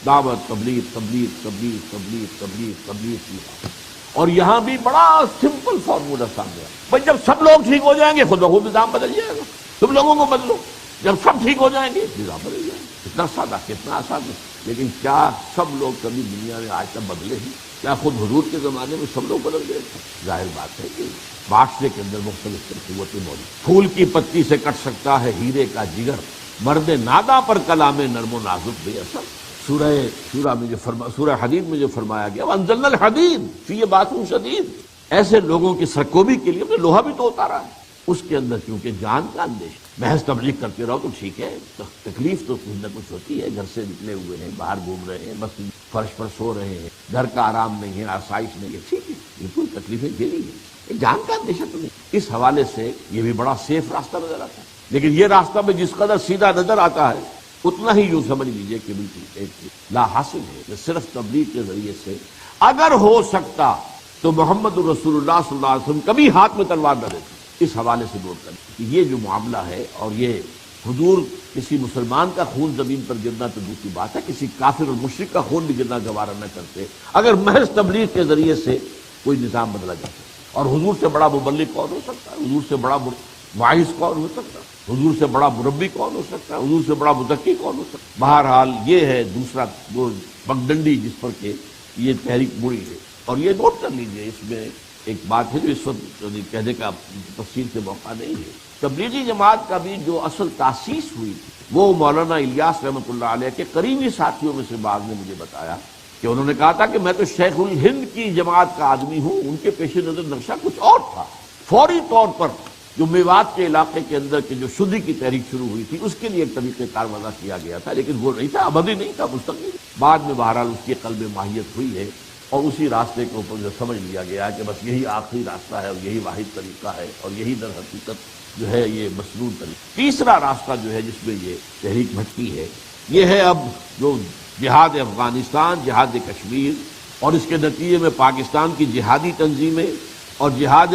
دعوت، تبلیغ تبلیغ تبلیغ تبلیغ تبلیغ تبلیغ کی بات. اور یہاں بھی بڑا سمپل فارمولا سامنے آیا، بھائی جب سب لوگ ٹھیک ہو جائیں گے خود بخود نظام بدل جائے گا، تم لوگوں کو بدلو، جب سب ٹھیک ہو جائیں گے نظام بدل جائے گا. کتنا سادہ، کتنا آسان ہے. لیکن کیا سب لوگ کبھی دنیا میں آج تک بدلے ہیں؟ کیا خود حضور کے زمانے میں سب لوگ بدل گئے تھے؟ ظاہر بات ہے کہ معاشرے کے اندر مختلف قوتیں موجود. پھول کی پتی سے کٹ سکتا ہے ہیرے کا جگر، مرد نادا پر کلام نرم و نازک بے اثر. سورہ شورا میں جو سورہ حدید میں جو فرمایا گیا وانزلنا الحدید فیہ بأس شدید، ایسے لوگوں کی سرکوبی کے لیے ہم نے لوہا بھی تو اتارا ہے. اس کے اندر کیونکہ جان کا اندیش، محض تبلیغ کرتے رہو تو ٹھیک ہے، تکلیف تو کچھ نہ کچھ ہوتی ہے. گھر سے نکلے ہوئے ہیں، باہر گھوم رہے ہیں، بس فرش پر سو رہے ہیں، گھر کا آرام نہیں ہے، آسائش نہیں ہے، ٹھیک ہے، بالکل تکلیفیں جھیلی ہیں، جان کا اندیشہ تو نہیں. اس حوالے سے یہ بھی بڑا سیف راستہ نظر آتا ہے. لیکن یہ راستہ میں جس قدر سیدھا نظر آتا ہے اتنا ہی یوں سمجھ لیجئے کہ بالکل ایک لا حاصل ہے کہ صرف تبلیغ کے ذریعے سے اگر ہو سکتا تو محمد رسول اللہ صلی اللہ علیہ وسلم کبھی ہاتھ میں تلوار نہ دیتے. اس حوالے سے نوٹ کریں کہ یہ جو معاملہ ہے، اور یہ حضور کسی مسلمان کا خون زمین پر گرنا تو دوسری بات ہے، کسی کافر اور مشرک کا خون بھی گرنا گوارا نہ کرتے اگر محض تبلیغ کے ذریعے سے کوئی نظام بدلا جاتا. اور حضور سے بڑا مبلغ کون ہو سکتا ہے؟ حضور سے بڑا واعظ کون ہو سکتا ہے؟ حضور سے بڑا مربی کون ہو سکتا ہے؟ حضور سے بڑا مزکی کون ہو سکتا ہے؟ بہرحال یہ ہے دوسرا وہ پگڈنڈی جس پر کہ یہ تحریک مڑی ہے. اور یہ نوٹ کر لیجئے، اس میں ایک بات ہے جو اس وقت کہنے کا تفصیل سے موقع نہیں ہے. تبلیغی جماعت کا بھی جو اصل تاسیس ہوئی تھی وہ مولانا الیاس رحمۃ اللہ علیہ کے قریبی ساتھیوں میں سے بعض نے مجھے بتایا کہ انہوں نے کہا تھا کہ میں تو شیخ الہند کی جماعت کا آدمی ہوں، ان کے پیش نظر نقشہ کچھ اور تھا. فوری طور پر جو میوات کے علاقے کے اندر کے جو شدی کی تحریک شروع ہوئی تھی اس کے لیے ایک طریقہ کار وضع کیا گیا تھا، لیکن وہ نہیں تھا، ابدی نہیں تھا، مستقل. بعد میں بہرحال اس کی قلب ماہیت ہوئی ہے اور اسی راستے کے اوپر جو سمجھ لیا گیا ہے کہ بس یہی آخری راستہ ہے اور یہی واحد طریقہ ہے اور یہی در حقیقت جو ہے یہ مسنون طریقہ. تیسرا راستہ جو ہے جس میں یہ تحریک بھٹکی ہے یہ ہے اب جو جہاد افغانستان، جہاد کشمیر اور اس کے نتیجے میں پاکستان کی جہادی تنظیمیں اور جہاد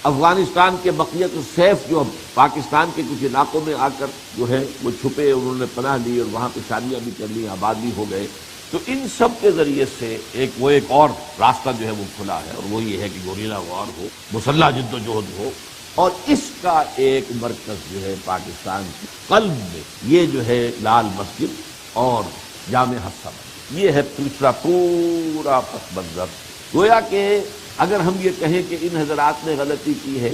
افغانستان کے بقیت السیف جو پاکستان کے کچھ علاقوں میں آ کر جو ہے وہ چھپے، انہوں نے پناہ لی اور وہاں پہ شادیاں بھی کر لی، آباد بھی ہو گئے. تو ان سب کے ذریعے سے ایک اور راستہ جو ہے وہ کھلا ہے، اور وہ یہ ہے کہ گوریلا وار ہو، مسلح جد و جہد ہو. اور اس کا ایک مرکز جو ہے پاکستان کے قلب میں یہ جو ہے لال مسجد اور جامع حفصہ، یہ ہے دوسرا پورا پس منظر. گویا کہ اگر ہم یہ کہیں کہ ان حضرات نے غلطی کی ہے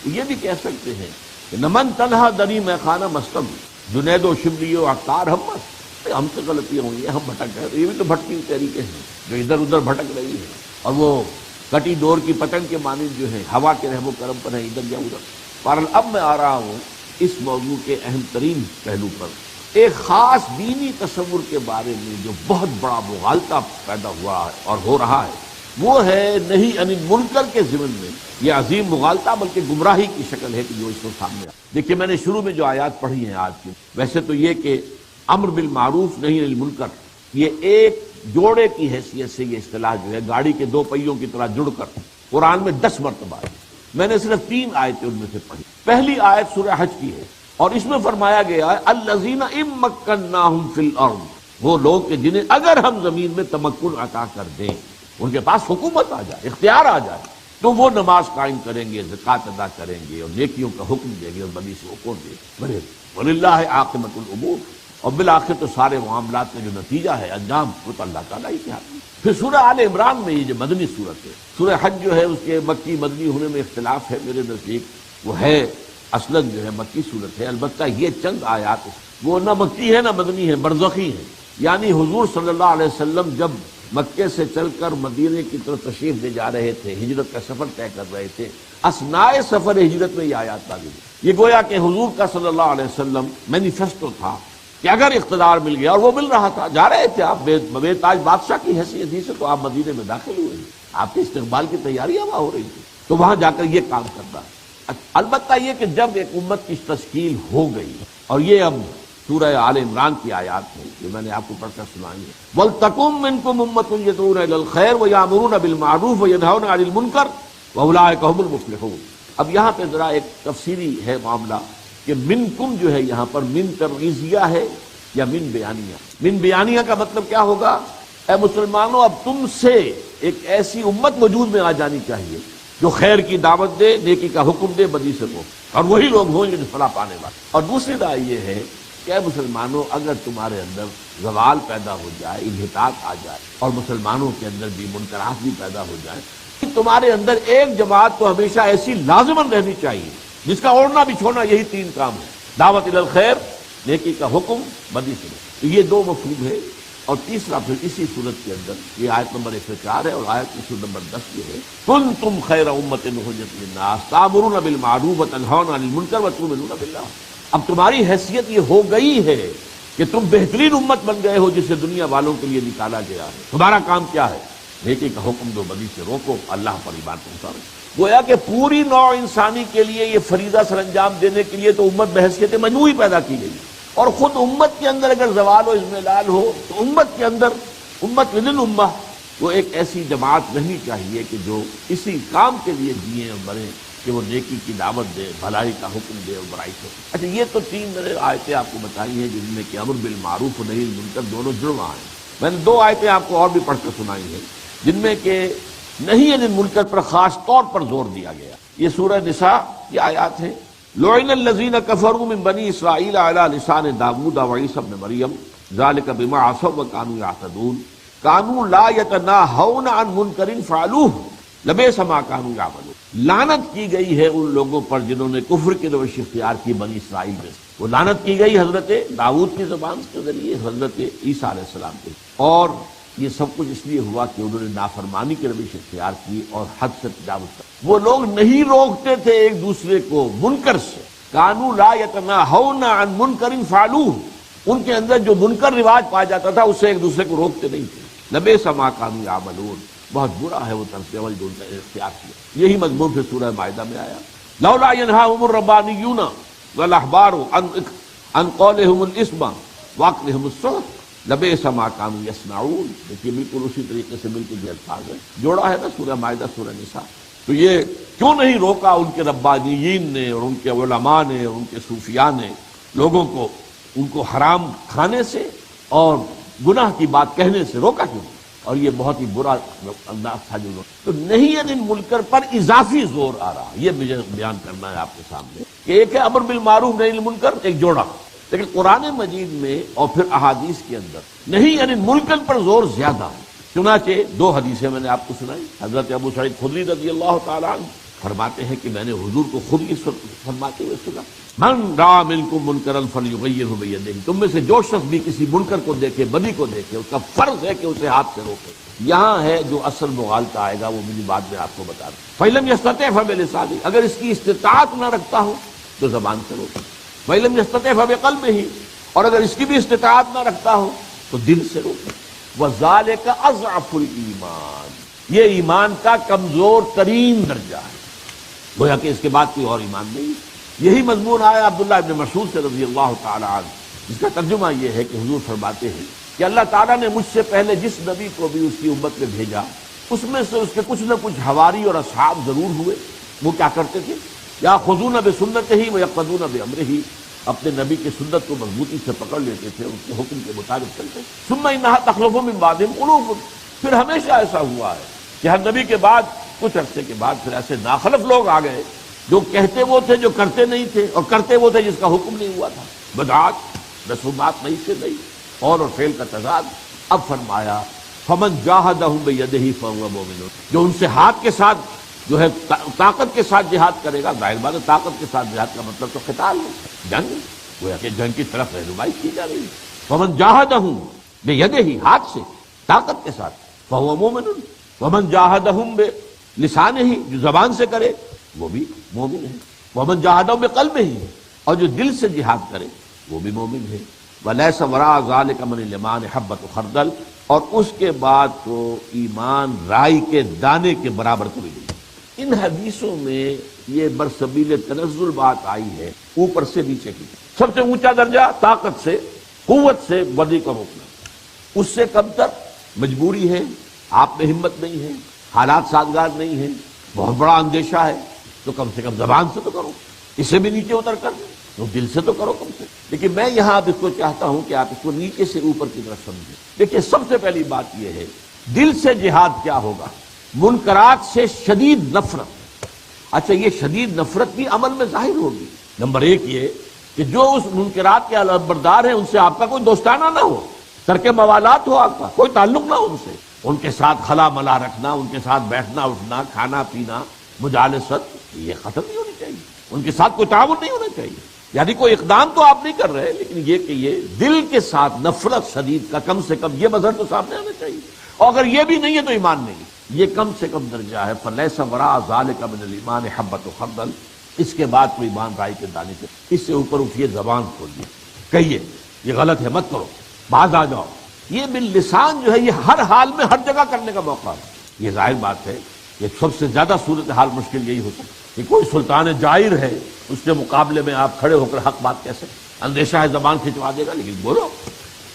تو یہ بھی کہہ سکتے ہیں کہ نمن تنہا دری میں خانہ مستم جنید و شبلی و عطار ہم سے غلطیاں ہوئی ہیں، ہم بھٹک گئے. یہ بھی تو بھٹکی ہوئی طریقے ہیں جو ادھر ادھر بھٹک رہی ہے، اور وہ کٹی ڈور کی پتنگ کے مانند جو ہے ہوا کے رحم و کرم پر ہے ادھر یا ادھر. بہرحال اب میں آ رہا ہوں اس موضوع کے اہم ترین پہلو پر، ایک خاص دینی تصور کے بارے میں جو بہت بڑا مغالطہ پیدا ہوا ہے اور ہو رہا ہے، وہ ہے نہیں عن المنکر کے ضمن میں. یہ عظیم مغالطہ بلکہ گمراہی کی شکل ہے کہ جو اس کو سامنے آ. دیکھیے میں نے شروع میں جو آیات پڑھی ہیں آج کی، ویسے تو یہ کہ امر بالمعروف نہیں عن المنکر یہ ایک جوڑے کی حیثیت سے یہ اصطلاح جو ہے گاڑی کے دو پہیوں کی طرح جڑ کر قرآن میں 10 مرتبہ ہے. میں نے صرف 3 آیتیں ان میں سے پڑھی. پہلی آیت سورہ حج کی ہے اور اس میں فرمایا گیا ہے الذین ان مکناہم فی الارض، وہ لوگ کہ جنہیں اگر ہم زمین میں تمکن عطا کر دیں. ان کے پاس حکومت آ جائے، اختیار آ جائے، تو وہ نماز قائم کریں گے، زکوٰۃ ادا کریں گے اور نیکیوں کا حکم دیں گے اور بدی سے روکیں گے. بڑے وللہ عاقبۃ الامور، اور بالآخر تو سارے معاملات کا جو نتیجہ ہے، انجام، وہ تو اللہ تعالیٰ ہی کے ہاتھ میں. پھر سورہ آل عمران میں یہ جو مدنی صورت ہے، سورہ حج جو ہے اس کے مکی مدنی ہونے میں اختلاف ہے میرے نزدیک، وہ ہے اصلاً جو ہے مکی صورت ہے، البتہ یہ چند آیات وہ نہ مکی ہے نہ مدنی ہے، برزخی ہے. یعنی حضور صلی اللہ علیہ وسلم جب مکے سے چل کر مدینے کی طرف تشریف لے جا رہے تھے، ہجرت کا سفر طے کر رہے تھے، اثناء سفر ہجرت میں یہ آیات نازل ہوئی. یہ گویا کہ حضور کا صلی اللہ علیہ وسلم مینیفیسٹو تھا کہ اگر اقتدار مل گیا، اور وہ مل رہا تھا، جا رہے تھے آپ بے تاج بادشاہ کی حیثیت ہی سے، تو آپ مدینے میں داخل ہوئے، آپ کے استقبال کی تیاریاں وہاں ہو رہی تھی، تو وہاں جا کر یہ کام کرنا. البتہ یہ کہ جب ایک امت کی تشکیل ہو گئی، اور یہ اب سورہ آل عمران کی آیات ہیں جو میں نے آپ کو پڑھ کر سنائی ہے، وَلْتَكُن مِّنكُمْ أُمَّةٌ يَدْعُونَ إِلَى الْخَيْرِ وَيَأْمُرُونَ بِالْمَعْرُوفِ وَيَنْهَوْنَ عَنِ الْمُنكَرِ وَأُولَٰئِكَ هُمُ الْمُفْلِحُونَ. اب یہاں پہ ذرا ایک تفصیلی ہے معاملہ کہ منکم جو ہے یہاں پر من ترغیزیہ ہے یا من بیانیہ. من بیانیہ کا مطلب کیا ہوگا؟ اے مسلمانوں، اب تم سے ایک ایسی امت وجود میں آ جانی چاہیے جو خیر کی دعوت دے، نیکی کا حکم دے، بدی سے روکے، اور وہی لوگ ہوں گے جو فلاح پانے والے. اور دوسری رائے یہ ہے کہ اے مسلمانوں، اگر تمہارے اندر زوال پیدا ہو جائے، انحطاط آ جائے، اور مسلمانوں کے اندر بھی منکرات بھی پیدا ہو جائے، تمہارے اندر ایک جماعت تو ہمیشہ ایسی لازماً رہنی چاہیے جس کا اوڑھنا بچھوڑنا یہی تین کام ہے: دعوت الی الخیر، نیکی کا حکم، بدی سے روکنا. یہ دو مفہوم ہے. اور تیسرا پھر اسی صورت کے اندر یہ آیت نمبر 104 ہے، اور آیت صورت نمبر 10 یہ ہے: کنتم خیر امۃ اخرجت للناس تأمرون بالمعروف وتنہون عن المنکر وتؤمنون باللہ. اب تمہاری حیثیت یہ ہو گئی ہے کہ تم بہترین امت بن گئے ہو جسے دنیا والوں کے لیے نکالا گیا ہے. تمہارا کام کیا ہے؟ نیکی کا حکم دو، بدی سے روکو، اللہ پر ایمان پہنچاؤ. گویا کہ پوری نوع انسانی کے لیے یہ فریضہ سر انجام دینے کے لیے تو امت بحیثیت مجموعی پیدا کی گئی. اور خود امت کے اندر اگر زوال و اضمحلال ہو تو امت کے اندر، امت ودن امہ، وہ ایک ایسی جماعت رہنی چاہیے کہ جو اسی کام کے لیے جیئیں اور مریں کہ وہ نیکی کی دعوت دے، بھلائی کا حکم دے اور برائی سے. اچھا، یہ تو تین میں نے آیتیں آپ کو بتائی ہیں جن میں کہ امر بالمعروف و نہی عن المنکر دونوں جڑواں ہیں. میں نے دو آیتیں آپ کو اور بھی پڑھ کر سنائی ہیں جن میں کہ نہی عن المنکر پر خاص طور پر زور دیا گیا. یہ سورہ نساء کی آیات ہیں: لعن الذین کفروا من بنی اسرائیل علی لسان داؤد وعیسی ابن مریم ذلک بما عصوا وکانوا یعتدون کانوا لا یتناہون عن منکر فعلوہ لبئس ما کانوا یعملون. لعنت کی گئی ہے ان لوگوں پر جنہوں نے کفر کی روش اختیار کی بنی اسرائیل میں. وہ لعنت کی گئی حضرت داؤد کی زبان کے ذریعے، حضرت عیسیٰ علیہ السلام کے. اور یہ سب کچھ اس لیے ہوا کہ انہوں نے نافرمانی کی روش اختیار کی اور حد سے تجاوز کر. وہ لوگ نہیں روکتے تھے ایک دوسرے کو منکر سے. کانوا لا یتناہون عن منکر فعلوہ، ان کے اندر جو منکر رواج پایا جاتا تھا اس سے ایک دوسرے کو روکتے نہیں تھے. لبئس ما کانوا یعملون، بہت برا ہے وہ طرز عمل جو ان نے اختیار کیا. یہی مضمون پھر سورہ مائدہ میں آیا: لولا ینہاہم الربانیون والاحبار عن قولہم الاثم واکلہم السحت لبئس ما کانوا یصنعون. دیکھیے بالکل اسی طریقے سے مل کے جو الفاظ ہے جوڑا ہے نا سورہ مائدہ سورہ نساء. تو یہ کیوں نہیں روکا ان کے ربانیین نے اور ان کے علماء نے اور ان کے صوفیاء نے لوگوں کو ان کو حرام کھانے سے اور گناہ کی بات کہنے سے روکا کیوں؟ اور یہ بہت ہی برا انداز تھا جو تو نہیں ہے. ان منکر پر اضافی زور آ رہا، یہ مجھے بیان کرنا ہے آپ کے سامنے کہ ایک ہے امر بالمعروف نہی عن المنکر، ایک جوڑا. لیکن قرآن مجید میں اور پھر احادیث کے اندر نہیں یعنی منکر پر زور زیادہ ہے. چنانچہ دو حدیثیں میں نے آپ کو سنائی. حضرت ابو سعید خدری رضی اللہ تعالیٰ عنہ فرماتے ہیں کہ میں نے حضور کو خود ہی فرماتے ہوئے سنا: من رأى منکم منکرا فلیغیرہ بیدہ. تم میں سے جو شخص بھی کسی منکر کو دیکھے، بدی کو دیکھے، اس کا فرض ہے کہ اسے ہاتھ سے روکے. یہاں ہے جو اصل مغالطہ آئے گا، وہ مجھے بعد میں آپ کو بتا دوں. فَإِن لَمْ يَسْتَطِعْ فَبِلِسَانِهِ، اگر اس کی استطاعت نہ رکھتا ہو تو زبان سے روکے. وَإِن لَمْ يَسْتَطِعْ فَبِقَلْبِهِ، اور اگر اس کی بھی استطاعت نہ رکھتا ہو تو دل سے روکے. وَذَلِكَ أَضْعَفُ الْإِيمَانِ، یہ ایمان کا کمزور ترین درجہ ہے. گویا کہ اس کے بعد کوئی اور ایمان نہیں. یہی مضمون آیا عبداللہ ابن مسعود سے رضی اللہ تعالی عنہ، جس کا ترجمہ یہ ہے کہ حضور فرماتے ہیں کہ اللہ تعالیٰ نے مجھ سے پہلے جس نبی کو بھی اس کی امت میں بھیجا، اس میں سے اس کے کچھ نہ کچھ حواری اور اصحاب ضرور ہوئے. وہ کیا کرتے تھے؟ یاخذون بسنتہ ویقتدون بامرہ، اپنے نبی کی سنت کو مضبوطی سے پکڑ لیتے تھے، اس کے حکم کے مطابق چلتے. ثم انھا تخلف من بعدہم قلوب، پھر ہمیشہ ایسا ہوا ہے کہ ہر نبی کے بعد کچھ عرصے کے بعد پھر ایسے ناخلف لوگ آ گئے جو کہتے وہ تھے جو کرتے نہیں تھے، اور کرتے وہ تھے جس کا حکم نہیں ہوا تھا، بدعات رسومات نہیں سے نہیں، قول اور فعل کا تضاد۔ اب فرمایا فمن جاہدہم بیدہ فہو مؤمن، جو ان سے ہاتھ کے ساتھ جو ہے طاقت کے ساتھ جہاد کرے گا، ظاہر بات ہے طاقت کے ساتھ جہاد کا مطلب تو قتال ہے، جنگ، گویا کہ جنگ کی طرف رہنمائی کی جا رہی ہے۔ فمن جاہدہم بیدہ، ہاتھ سے طاقت کے ساتھ، فہو مومن، ومن جاہدہم بلسانہ، جو زبان سے کرے وہ بھی مومن ہے، ومن جاہدہم بقلبہ، اور جو دل سے جہاد کرے وہ بھی مومن ہے۔ ولیس وراء ذلک من الایمان حبۃ خردل، اور اس کے بعد تو ایمان رائی کے دانے کے برابر کوئی نہیں۔ ان حدیثوں میں یہ برسبیل تنزل بات آئی ہے، اوپر سے نیچے کی۔ سب سے اونچا درجہ طاقت سے، قوت سے بدی کو روکنا، اس سے کم تر مجبوری ہے، آپ میں ہمت نہیں ہے، حالات سازگار نہیں ہیں، بہت بڑا اندیشہ ہے، تو کم سے کم زبان سے تو کرو، اس سے بھی نیچے اتر کر تو دل سے تو کرو کم سے۔ لیکن میں یہاں اب اس کو چاہتا ہوں کہ آپ اس کو نیچے سے اوپر کی طرف سمجھیں۔ دیکھیے سب سے پہلی بات یہ ہے، دل سے جہاد کیا ہوگا؟ منکرات سے شدید نفرت۔ اچھا، یہ شدید نفرت بھی عمل میں ظاہر ہوگی۔ نمبر ایک یہ کہ جو اس منکرات کے علمبردار ہیں ان سے آپ کا کوئی دوستانہ نہ ہو، ترک موالات ہو، آپ کا کوئی تعلق نہ ہو ان سے، ان کے ساتھ خلا ملا رکھنا، ان کے ساتھ بیٹھنا اٹھنا، کھانا پینا، مجالست، یہ ختم نہیں ہونی چاہیے، ان کے ساتھ کوئی تعاون نہیں ہونا چاہیے۔ یعنی کوئی اقدام تو آپ نہیں کر رہے، لیکن یہ کہ یہ دل کے ساتھ نفرت شدید کا کم سے کم یہ مظہر تو سامنے آنا چاہیے، اور اگر یہ بھی نہیں ہے تو ایمان نہیں، یہ کم سے کم درجہ ہے۔ فلیس وراء ذلک من الایمان حبۃ خردل، اس کے بعد کوئی ایمان رائی کے دانے سے، اس سے اوپر اٹھیے، زبان کھولیے، کہیے یہ غلط ہے مت کرو، باز آ جاؤ۔ یہ باللسان جو ہے یہ ہر حال میں ہر جگہ کرنے کا موقع ہے۔ یہ ظاہر بات ہے کہ سب سے زیادہ صورتحال مشکل یہی ہوتا ہے کہ کوئی سلطان جائر ہے، اس کے مقابلے میں آپ کھڑے ہو کر حق بات کیسے؟ اندیشہ ہے زبان کھنچوا دے گا، لیکن بولو۔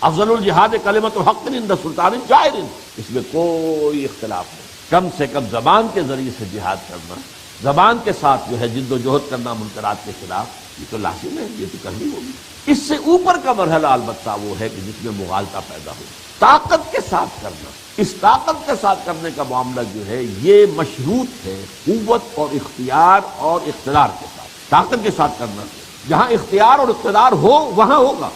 افضل الجہاد کلمۃ حق عند سلطان جائر، اس میں کوئی اختلاف نہیں۔ کم سے کم زبان کے ذریعے سے جہاد کرنا، زبان کے ساتھ جو ہے جد و جہد کرنا منکرات کے خلاف، یہ تو لازم ہے، یہ تو کرنی ہوگی۔ اس سے اوپر کا مرحلہ البتہ وہ ہے کہ جس میں مغالطہ پیدا ہو، طاقت کے ساتھ کرنا۔ اس طاقت کے ساتھ کرنے کا معاملہ جو ہے یہ مشروط ہے قوت اور اختیار اور اقتدار کے ساتھ۔ طاقت کے ساتھ کرنا، جہاں اختیار اور اقتدار ہو وہاں ہوگا۔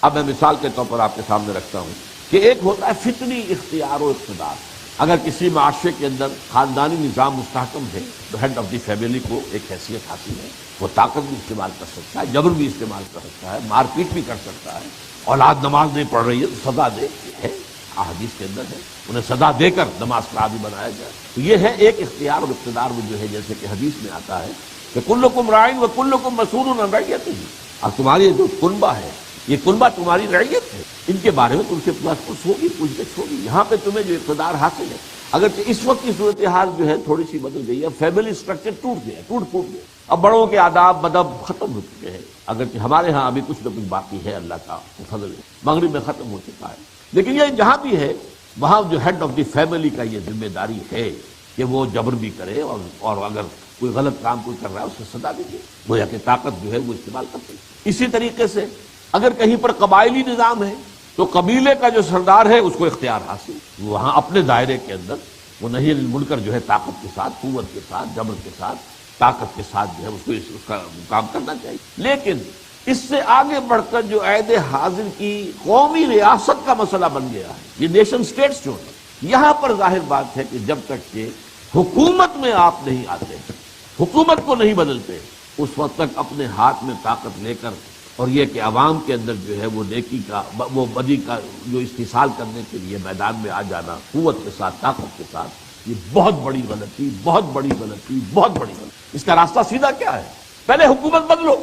اب میں مثال کے طور پر آپ کے سامنے رکھتا ہوں کہ ایک ہوتا ہے فطری اختیار و اقتدار۔ اگر کسی معاشرے کے اندر خاندانی نظام مستحکم ہے تو ہیڈ آف دی فیملی کو ایک حیثیت حاصل ہے، وہ طاقت بھی استعمال کر سکتا ہے، جبر بھی استعمال کر سکتا ہے، مار پیٹ بھی کر سکتا ہے۔ اولاد نماز نہیں پڑھ رہی ہے تو سزا دے، یہ ہے احادیث کے اندر ہے، انہیں سزا دے کر نماز کا عادی بنایا جائے۔ تو یہ ہے ایک اختیار اور اقتدار، وہ جو ہے جیسے کہ حدیث میں آتا ہے کہ کلکم راعٍ و کلکم مسئول عن رعیتہ، اور تمہاری جو کنبہ ہے، یہ کنبہ تمہاری رعیت ہے، ان کے بارے میں تم سے پوچھ ہوگی، پوچھ گچھ ہوگی۔ یہاں پہ تمہیں جو اقتدار حاصل ہے، اگرچہ اس وقت کی صورتحال جو ہے تھوڑی سی بدل گئی ہے، فیملی اسٹرکچر ٹوٹ گیا، ٹوٹ پھوٹ گیا، اب بڑوں کے آداب مدب ختم ہو چکے ہیں، اگرچہ ہمارے ہاں ابھی کچھ نہ کچھ باقی ہے، اللہ کا فضل ہے، مغرب میں ختم ہو چکا ہے، لیکن یہ جہاں بھی ہے وہاں جو ہیڈ آف دی فیملی کا یہ ذمہ داری ہے کہ وہ جبر بھی کرے، اور اگر کوئی غلط کام کوئی کر رہا ہے اسے سزا دیجیے، گویا کہ طاقت جو ہے وہ استعمال کرتے ہیں۔ اسی طریقے سے اگر کہیں پر قبائلی نظام ہے تو قبیلے کا جو سردار ہے اس کو اختیار حاصل، وہاں اپنے دائرے کے اندر وہ نہی عن المنکر جو ہے طاقت کے ساتھ، قوت کے ساتھ، جبر کے ساتھ، طاقت کے ساتھ جو ہے اس کو اس کا کام کرنا چاہیے۔ لیکن اس سے آگے بڑھ کر جو عہد حاضر کی قومی ریاست کا مسئلہ بن گیا ہے، یہ نیشن سٹیٹس جو ہے، یہاں پر ظاہر بات ہے کہ جب تک کہ حکومت میں آپ نہیں آتے، حکومت کو نہیں بدلتے، اس وقت تک اپنے ہاتھ میں طاقت لے کر اور یہ کہ عوام کے اندر جو ہے وہ نیکی کا، وہ بدی کا جو استحصال کرنے کے لیے میدان میں آ جانا قوت کے ساتھ، طاقت کے ساتھ، یہ بہت بڑی غلطی، بہت بڑی غلطی، بہت بڑی غلطی۔ اس کا راستہ سیدھا کیا ہے؟ پہلے حکومت بدلو،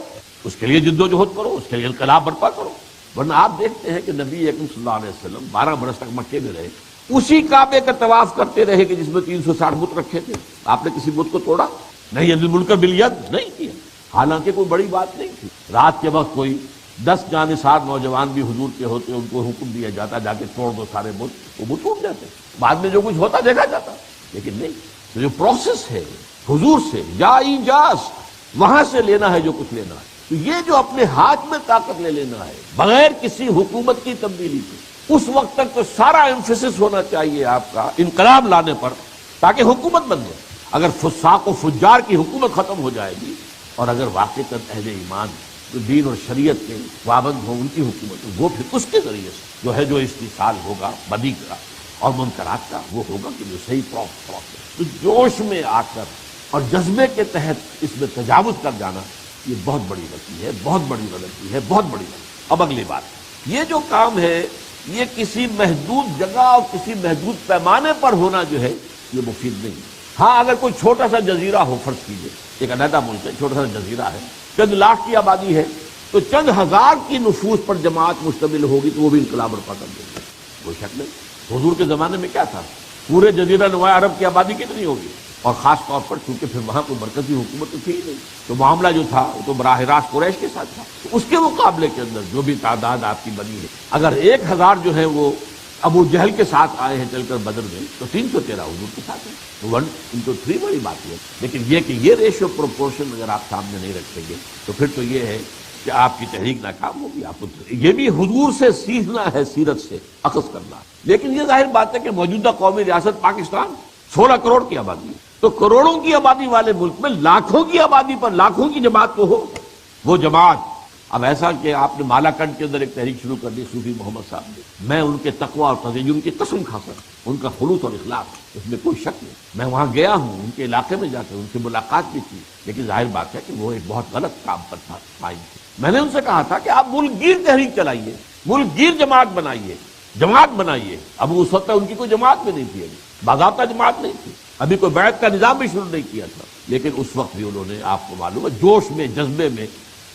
اس کے لیے جد و جہد کرو، اس کے لیے انقلاب برپا کرو۔ ورنہ آپ دیکھتے ہیں کہ نبی اکرم صلی اللہ علیہ وسلم 12 برس تک مکے میں رہے، اسی کعبے کا طواف کرتے رہے کہ جس میں 360 بت رکھے تھے۔ آپ نے کسی بت کو توڑا نہیں، عن المنکر بالید نہیں کیا، حالانکہ کوئی بڑی بات نہیں تھی۔ رات کے وقت کوئی 10 جانثار نوجوان بھی حضور کے ہوتے، ان کو حکم دیا جاتا جا کے توڑ دو سارے بت، وہ بت ٹوٹ جاتے، بعد میں جو کچھ ہوتا دیکھا جاتا، لیکن نہیں، تو جو پروسیس ہے حضور سے جا ایجاز، وہاں سے لینا ہے جو کچھ لینا ہے۔ تو یہ جو اپنے ہاتھ میں طاقت لے لینا ہے بغیر کسی حکومت کی تبدیلی کے، اس وقت تک تو سارا ایمفیسس ہونا چاہیے آپ کا انقلاب لانے پر تاکہ حکومت بن جائے. اگر فساق و فجار کی حکومت ختم ہو جائے گی اور اگر واقعتاً اہل ایمان جو دین اور شریعت کے پابند ہوں ان کی حکومت، وہ پھر اس کے ذریعے سے جو ہے جو استحصال ہوگا بدی کا اور منکرات کا وہ ہوگا کہ جو صحیح پروپ تو جوش میں آ کر اور جذبے کے تحت اس میں تجاوز کر جانا یہ بہت بڑی غلطی ہے، بہت بڑی غلطی ہے، بہت بڑی غلطی. اب اگلی بات، یہ جو کام ہے یہ کسی محدود جگہ اور کسی محدود پیمانے پر ہونا جو ہے یہ مفید نہیں ہے. ہاں اگر کوئی چھوٹا سا جزیرہ ہو، فرض کیجیے ایک علیحدہ ملک ہے، چھوٹا سا جزیرہ ہے، چند لاکھ کی آبادی ہے، تو چند ہزار کی نفوس پر جماعت مشتمل ہوگی تو وہ بھی انقلاب برپا کر دے گی، کوئی شک نہیں. حضور کے زمانے میں کیا تھا؟ پورے جزیرہ نما عرب کی آبادی کتنی ہوگی؟ اور خاص طور پر چونکہ پھر وہاں کوئی مرکزی حکومت تو تھی ہی نہیں، تو معاملہ جو تھا وہ تو براہ راست قریش کے ساتھ تھا. تو اس کے مقابلے کے اندر جو بھی تعداد آپ کی بنی ہے، اگر 1000 جو ہے وہ ابو جہل کے ساتھ آئے ہیں چل کر بدر میں، تو 313 حضور کے ساتھ ہیں، تو 1:3 بڑی بات ہے. لیکن یہ کہ یہ ریشو پروپورشن اگر آپ سامنے نہیں رکھیں گے تو پھر تو یہ ہے کہ آپ کی تحریک ناکام ہوگی. آپ کو یہ بھی حضور سے سیکھنا ہے، سیرت سے اخذ کرنا. لیکن یہ ظاہر بات ہے کہ موجودہ قومی ریاست پاکستان 16 کروڑ کی آبادی ہے، تو کروڑوں کی آبادی والے ملک میں لاکھوں کی آبادی پر لاکھوں کی جماعت کو ہو، وہ جماعت. اب ایسا کہ آپ نے مالا کنڈ کے اندر ایک تحریک شروع کر دی صوفی محمد صاحب نے، میں ان کے تقوی اور تدین کی قسم کھا کر، ان کا خلوص اور اخلاص اس میں کوئی شک نہیں. میں وہاں گیا ہوں، ان کے علاقے میں جا کر ان سے ملاقات بھی کی، لیکن ظاہر بات ہے کہ وہ ایک بہت غلط کام پر تھا قائم تھے. میں نے ان سے کہا تھا کہ آپ ملک گیر تحریک چلائیے، ملک گیر جماعت بنائیے، جماعت بنائیے. اب اس وقت ان کی کوئی جماعت بھی نہیں تھی، باضابطہ جماعت نہیں تھی، ابھی کوئی بیعت کا نظام بھی شروع نہیں کیا تھا. لیکن اس وقت بھی انہوں نے، آپ کو معلوم ہے، جوش میں جذبے میں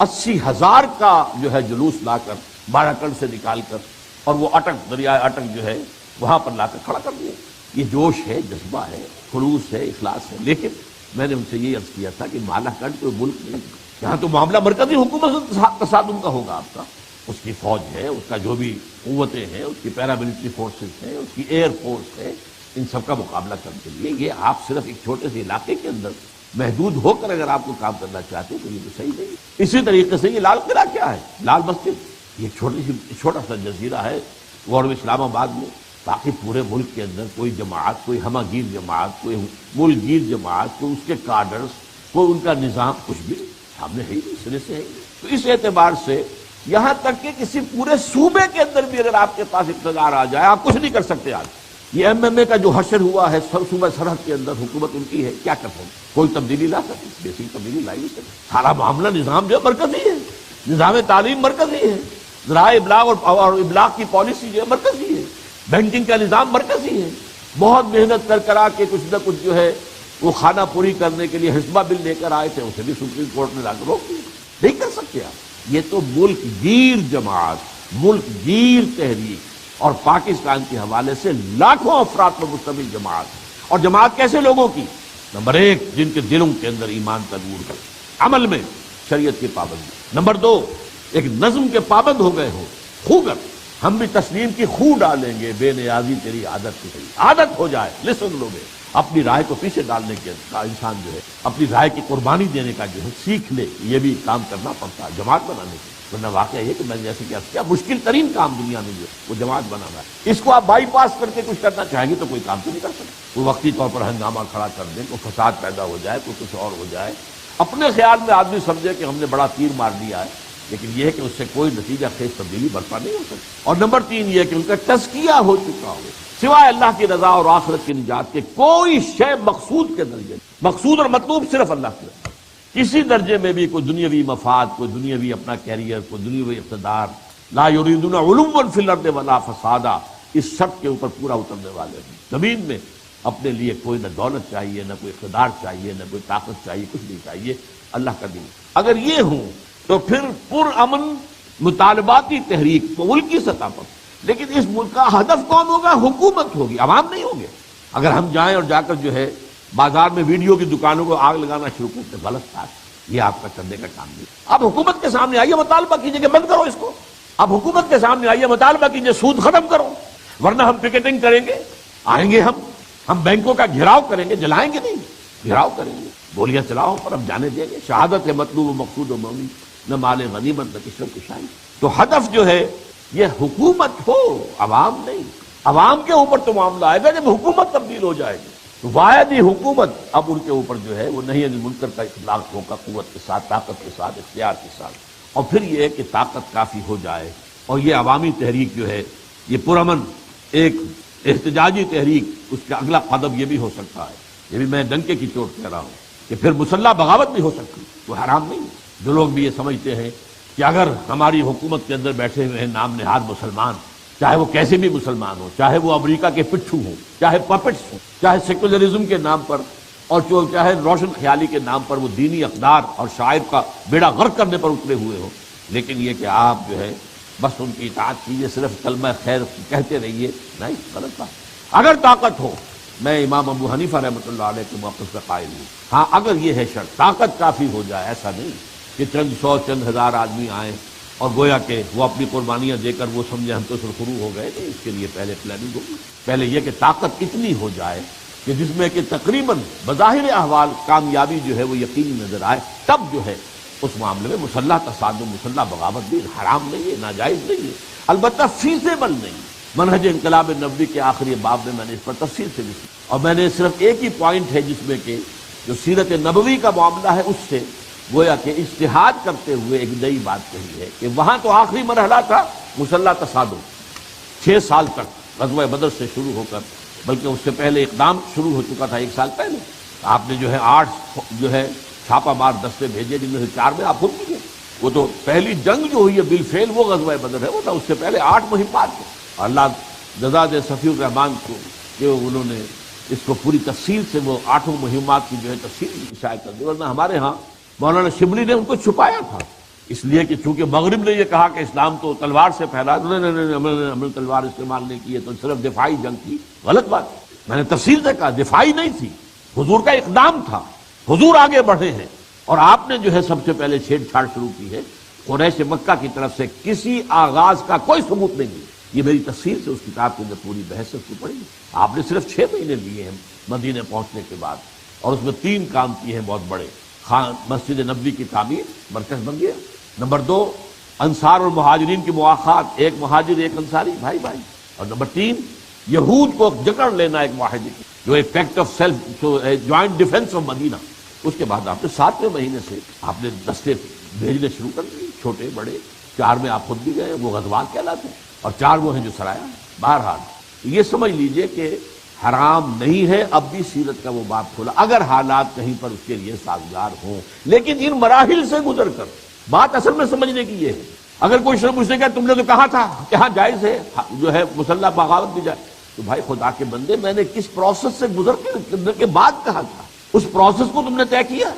80,000 کا جو ہے جلوس لا کر باراکنڈ سے نکال کر اور وہ اٹک دریائے اٹک جو ہے وہاں پر لا کر کھڑا کر دیا. یہ جوش ہے، جذبہ ہے، خلوص ہے، اخلاص ہے. لیکن میں نے ان سے یہ عرض کیا تھا کہ مالا کنڈ کوئی ملک نہیں، یہاں تو معاملہ مرکزی حکومت سے تصادم کا ہوگا. آپ کا اس کی فوج ہے، اس کا جو بھی قوتیں ہیں، اس کی پیرا ملٹری فورسز ہیں، اس کی ایئر فورس ہے، ان سب کا مقابلہ کرنے کے لیے یہ آپ صرف ایک چھوٹے سے علاقے کے اندر محدود ہو کر اگر آپ کو کام کرنا چاہتے ہیں تو یہ تو صحیح نہیں. اسی طریقے سے یہ لال قلعہ کیا ہے، لال مسجد، یہ چھوٹا سا جزیرہ ہے غور اسلام آباد میں. باقی پورے ملک کے اندر کوئی جماعت، کوئی ہمہ گیر جماعت، کوئی ملک گیر جماعت، کوئی اس کے کارڈرز، کوئی ان کا نظام، کچھ بھی سامنے ہے ہی نہیں، سرے سے ہے ہی نہیں. تو اس اعتبار سے یہاں تک کہ کسی پورے صوبے کے اندر بھی اگر آپ کے پاس اقتدار آ جائے آپ کچھ نہیں کر سکتے. آج یہ MMA کا جو حشر ہوا ہے صوبہ سرحد کے اندر، حکومت ان کی ہے، کیا کر سکتے؟ کوئی تبدیلی لا سکتے؟ بیسک تبدیلی لائی نہیں سکتے. سارا معاملہ نظام جو ہے مرکزی ہے، نظام تعلیم مرکزی ہے، ذرائع ابلاغ اور ابلاغ کی پالیسی جو ہے مرکزی ہے، بینکنگ کا نظام مرکزی ہے. بہت محنت کر آ کے کچھ نہ کچھ جو ہے وہ خانہ پوری کرنے کے لیے حسبہ بل لے کر آئے تھے، اسے بھی سپریم کورٹ نے لا کر روک دیا. نہیں کر سکتے آپ. یہ تو ملک گیر جماعت، ملک گیر تحریک اور پاکستان کے حوالے سے لاکھوں افراد پر مشتمل جماعت. اور جماعت کیسے لوگوں کی؟ نمبر 1 جن کے دلوں کے اندر ایمان کا نور ہے، عمل میں شریعت کی پابندی. نمبر 2 ایک نظم کے پابند ہو گئے ہو. خوگر ہم بھی تسلیم کی خو ڈالیں گے، بے نیازی تیری عادت کی عادت ہو جائے. لسن لوگے اپنی رائے کو پیچھے ڈالنے کا انسان جو ہے اپنی رائے کی قربانی دینے کا جو ہے سیکھ لے. یہ بھی کام کرنا پڑتا ہے جماعت بنانے کے. ورنہ واقعہ یہ کہ میں نے جیسے کیا مشکل ترین کام دنیا میں جو وہ جماعت بنانا ہے. اس کو آپ بائی پاس کر کے کچھ کرنا چاہیں گے تو کوئی کام تو نہیں کر سکتے. کوئی وقتی طور پر ہنگامہ کھڑا کر دیں، کوئی فساد پیدا ہو جائے، کوئی کچھ اور ہو جائے، اپنے خیال میں آدمی سمجھے کہ ہم نے بڑا تیر مار دیا ہے، لیکن یہ ہے کہ اس سے کوئی نتیجہ خیز تبدیلی برپا نہیں ہو سکتی. اور نمبر 3 یہ کہ ان کا تزکیہ ہو چکا ہو، سوائے اللہ کی رضا اور آخرت کی نجات کے کوئی شے مقصود کے درجے، مقصود اور مطلوب صرف اللہ کی رضا. کسی درجے میں بھی کوئی دنیاوی مفاد، کوئی دنیاوی اپنا کیریئر، کوئی دنیاوی اقتدار، لا یریدون علوا فی الارض ولا فسادا، اس سب کے اوپر پورا اترنے والے ہیں. زمین میں اپنے لیے کوئی نہ دولت چاہیے، نہ کوئی اقتدار چاہیے، نہ کوئی طاقت چاہیے، کچھ نہیں چاہیے، اللہ کا دین. اگر یہ ہوں تو پھر پرامن مطالباتی تحریک ملک کی سطح پر. لیکن اس ملک کا ہدف کون ہوگا؟ حکومت ہوگی، عوام نہیں ہوں گے. اگر ہم جائیں اور جا کر جو ہے بازار میں ویڈیو کی دکانوں کو آگ لگانا شروع کرتے، غلط بات، یہ آپ کا کرنے کا کام نہیں. آپ حکومت کے سامنے آئیے، مطالبہ کیجئے کہ بند کرو اس کو. آپ حکومت کے سامنے آئیے، مطالبہ کیجئے سود ختم کرو، ورنہ ہم پکیٹنگ کریں گے، آئیں گے ہم بینکوں کا گھیراؤ کریں گے، جلائیں گے نہیں، گھیراؤ کریں گے، گولیاں چلاؤ پر ہم جانے دیں گے. شہادت ہے مطلوب و مقصود و مومن، نہ مال غنیمت نہ کشور کشائی. تو ہدف جو ہے یہ حکومت ہو، عوام نہیں. عوام کے اوپر تو معاملہ آئے گا جب حکومت تبدیل ہو جائے گی. تو واحدی حکومت اب ان کے اوپر جو ہے وہ نہی عن المنکر کا اطلاق ہوگا، قوت کے ساتھ، طاقت کے ساتھ، اختیار کے ساتھ. اور پھر یہ ہے کہ طاقت کافی ہو جائے اور یہ عوامی تحریک جو ہے یہ پرامن ایک احتجاجی تحریک، اس کا اگلا قدم یہ بھی ہو سکتا ہے، یہ بھی میں ڈنکے کی چوٹ کہہ رہا ہوں کہ پھر مسلح بغاوت بھی ہو سکتی، وہ حرام نہیں ہے. جو لوگ بھی یہ سمجھتے ہیں کہ اگر ہماری حکومت کے اندر بیٹھے ہوئے ہیں نام نہاد مسلمان، چاہے وہ کیسے بھی مسلمان ہو، چاہے وہ امریکہ کے پٹھو ہوں، چاہے پپٹس ہوں، چاہے سیکولرزم کے نام پر اور چاہے روشن خیالی کے نام پر وہ دینی اقدار اور شاعر کا بیڑا غرق کرنے پر اترے ہوئے ہوں، لیکن یہ کہ آپ جو ہے بس ان کی اطاعت کیجیے، صرف کلمہ خیر کہتے رہیے، نہیں، غلط بات. اگر طاقت ہو، میں امام ابو حنیفہ رحمۃ اللہ علیہ کے موقف کا قائل ہوں. ہاں اگر یہ ہے شرط، طاقت کافی ہو جائے، ایسا نہیں کہ چند سو چند ہزار آدمی آئیں اور گویا کہ وہ اپنی قربانیاں دے کر وہ سمجھے ہم تو سرخرو ہو گئے. نہیں، اس کے لیے پہلے پلاننگ ہوگی. پہلے یہ کہ طاقت اتنی ہو جائے کہ جس میں کہ تقریباً بظاہر احوال کامیابی جو ہے وہ یقینی نظر آئے، تب جو ہے اس معاملے میں مسلح تصادم، مسلح بغاوت بھی حرام نہیں ہے، ناجائز نہیں ہے، البتہ فیزیبل نہیں. منہج انقلاب نبوی کے آخری باب میں میں نے اس پر تفصیل سے لکھی، اور میں نے صرف ایک ہی پوائنٹ ہے جس میں کہ جو سیرت نبوی کا معاملہ ہے اس سے گویا کہ اجتہاد کرتے ہوئے ایک نئی بات کہی ہے کہ وہاں تو آخری مرحلہ تھا مسلح تصادم، 6 سال تک غزوہ بدر سے شروع ہو کر، بلکہ اس سے پہلے اقدام شروع ہو چکا تھا 1 سال پہلے. آپ نے جو ہے 8 جو ہے چھاپہ مار دستے بھیجے، جن میں سے 4 میں آپ خود بھی گئے. وہ تو پہلی جنگ جو ہوئی ہے بالفعل وہ غزوہ بدر ہے، وہ تھا اس سے پہلے 8 مہمات تھے. اللہ جزا دے صفی الرحمان کو کہ انہوں نے اس کو پوری تفصیل سے وہ 8 مہمات کی جو ہے تفصیل شائع کر دی، ورنہ ہمارے ہاں مولانا شبلی نے ان کو چھپایا تھا، اس لیے کہ چونکہ مغرب نے یہ کہا کہ اسلام تو تلوار سے پھیلا، ہم نے تلوار استعمال نہیں کی ہے، تو صرف دفاعی جنگ کی. غلط بات. میں نے تفصیل سے کہا دفاعی نہیں تھی، حضور کا اقدام تھا، حضور آگے بڑھے ہیں اور آپ نے جو ہے سب سے پہلے چھیڑ چھاڑ شروع کی ہے. قریش مکہ کی طرف سے کسی آغاز کا کوئی ثبوت نہیں ہے. یہ میری تفصیل سے اس کتاب کے اندر پوری بحث اس کو پڑھی. آپ نے صرف 6 مہینے لیے ہیں مدینے پہنچنے کے بعد، اور اس میں 3 کام کیے ہیں بہت بڑے. مسجد نبوی کی تعمیر، مرکز بن گیا. نمبر 2 انصار اور مہاجرین کی مواخات، ایک مہاجر ایک انصاری بھائی بھائی. اور نمبر 3 یہود کو جکڑ لینا ایک معاہدے کی، جو ایک pact of self joint defence of Medina. اس کے بعد آپ نے 7ویں مہینے سے آپ نے دستے بھیجنے شروع کر دیے، چھوٹے بڑے. 4 میں آپ خود بھی گئے، وہ غزوات کہلاتے ہیں، اور 4 وہ ہیں جو سرایا. بہرحال یہ سمجھ لیجئے کہ حرام نہیں ہے. اب بھی سیرت کا وہ باب کھولا اگر حالات کہیں پر اس کے لیے سازگار ہوں، لیکن ان مراحل سے گزر کر. بات اصل میں سمجھنے کی یہ ہے، اگر کوئی شخص مجھ سے کہا تم نے تو کہا تھا کہ ہاں جائز ہے جو ہے مسلح بغاوت بھی جائے، تو بھائی خدا کے بندے میں نے کس پروسیس سے گزر کے بعد کہا تھا؟ اس پروسیس کو تم نے طے کیا.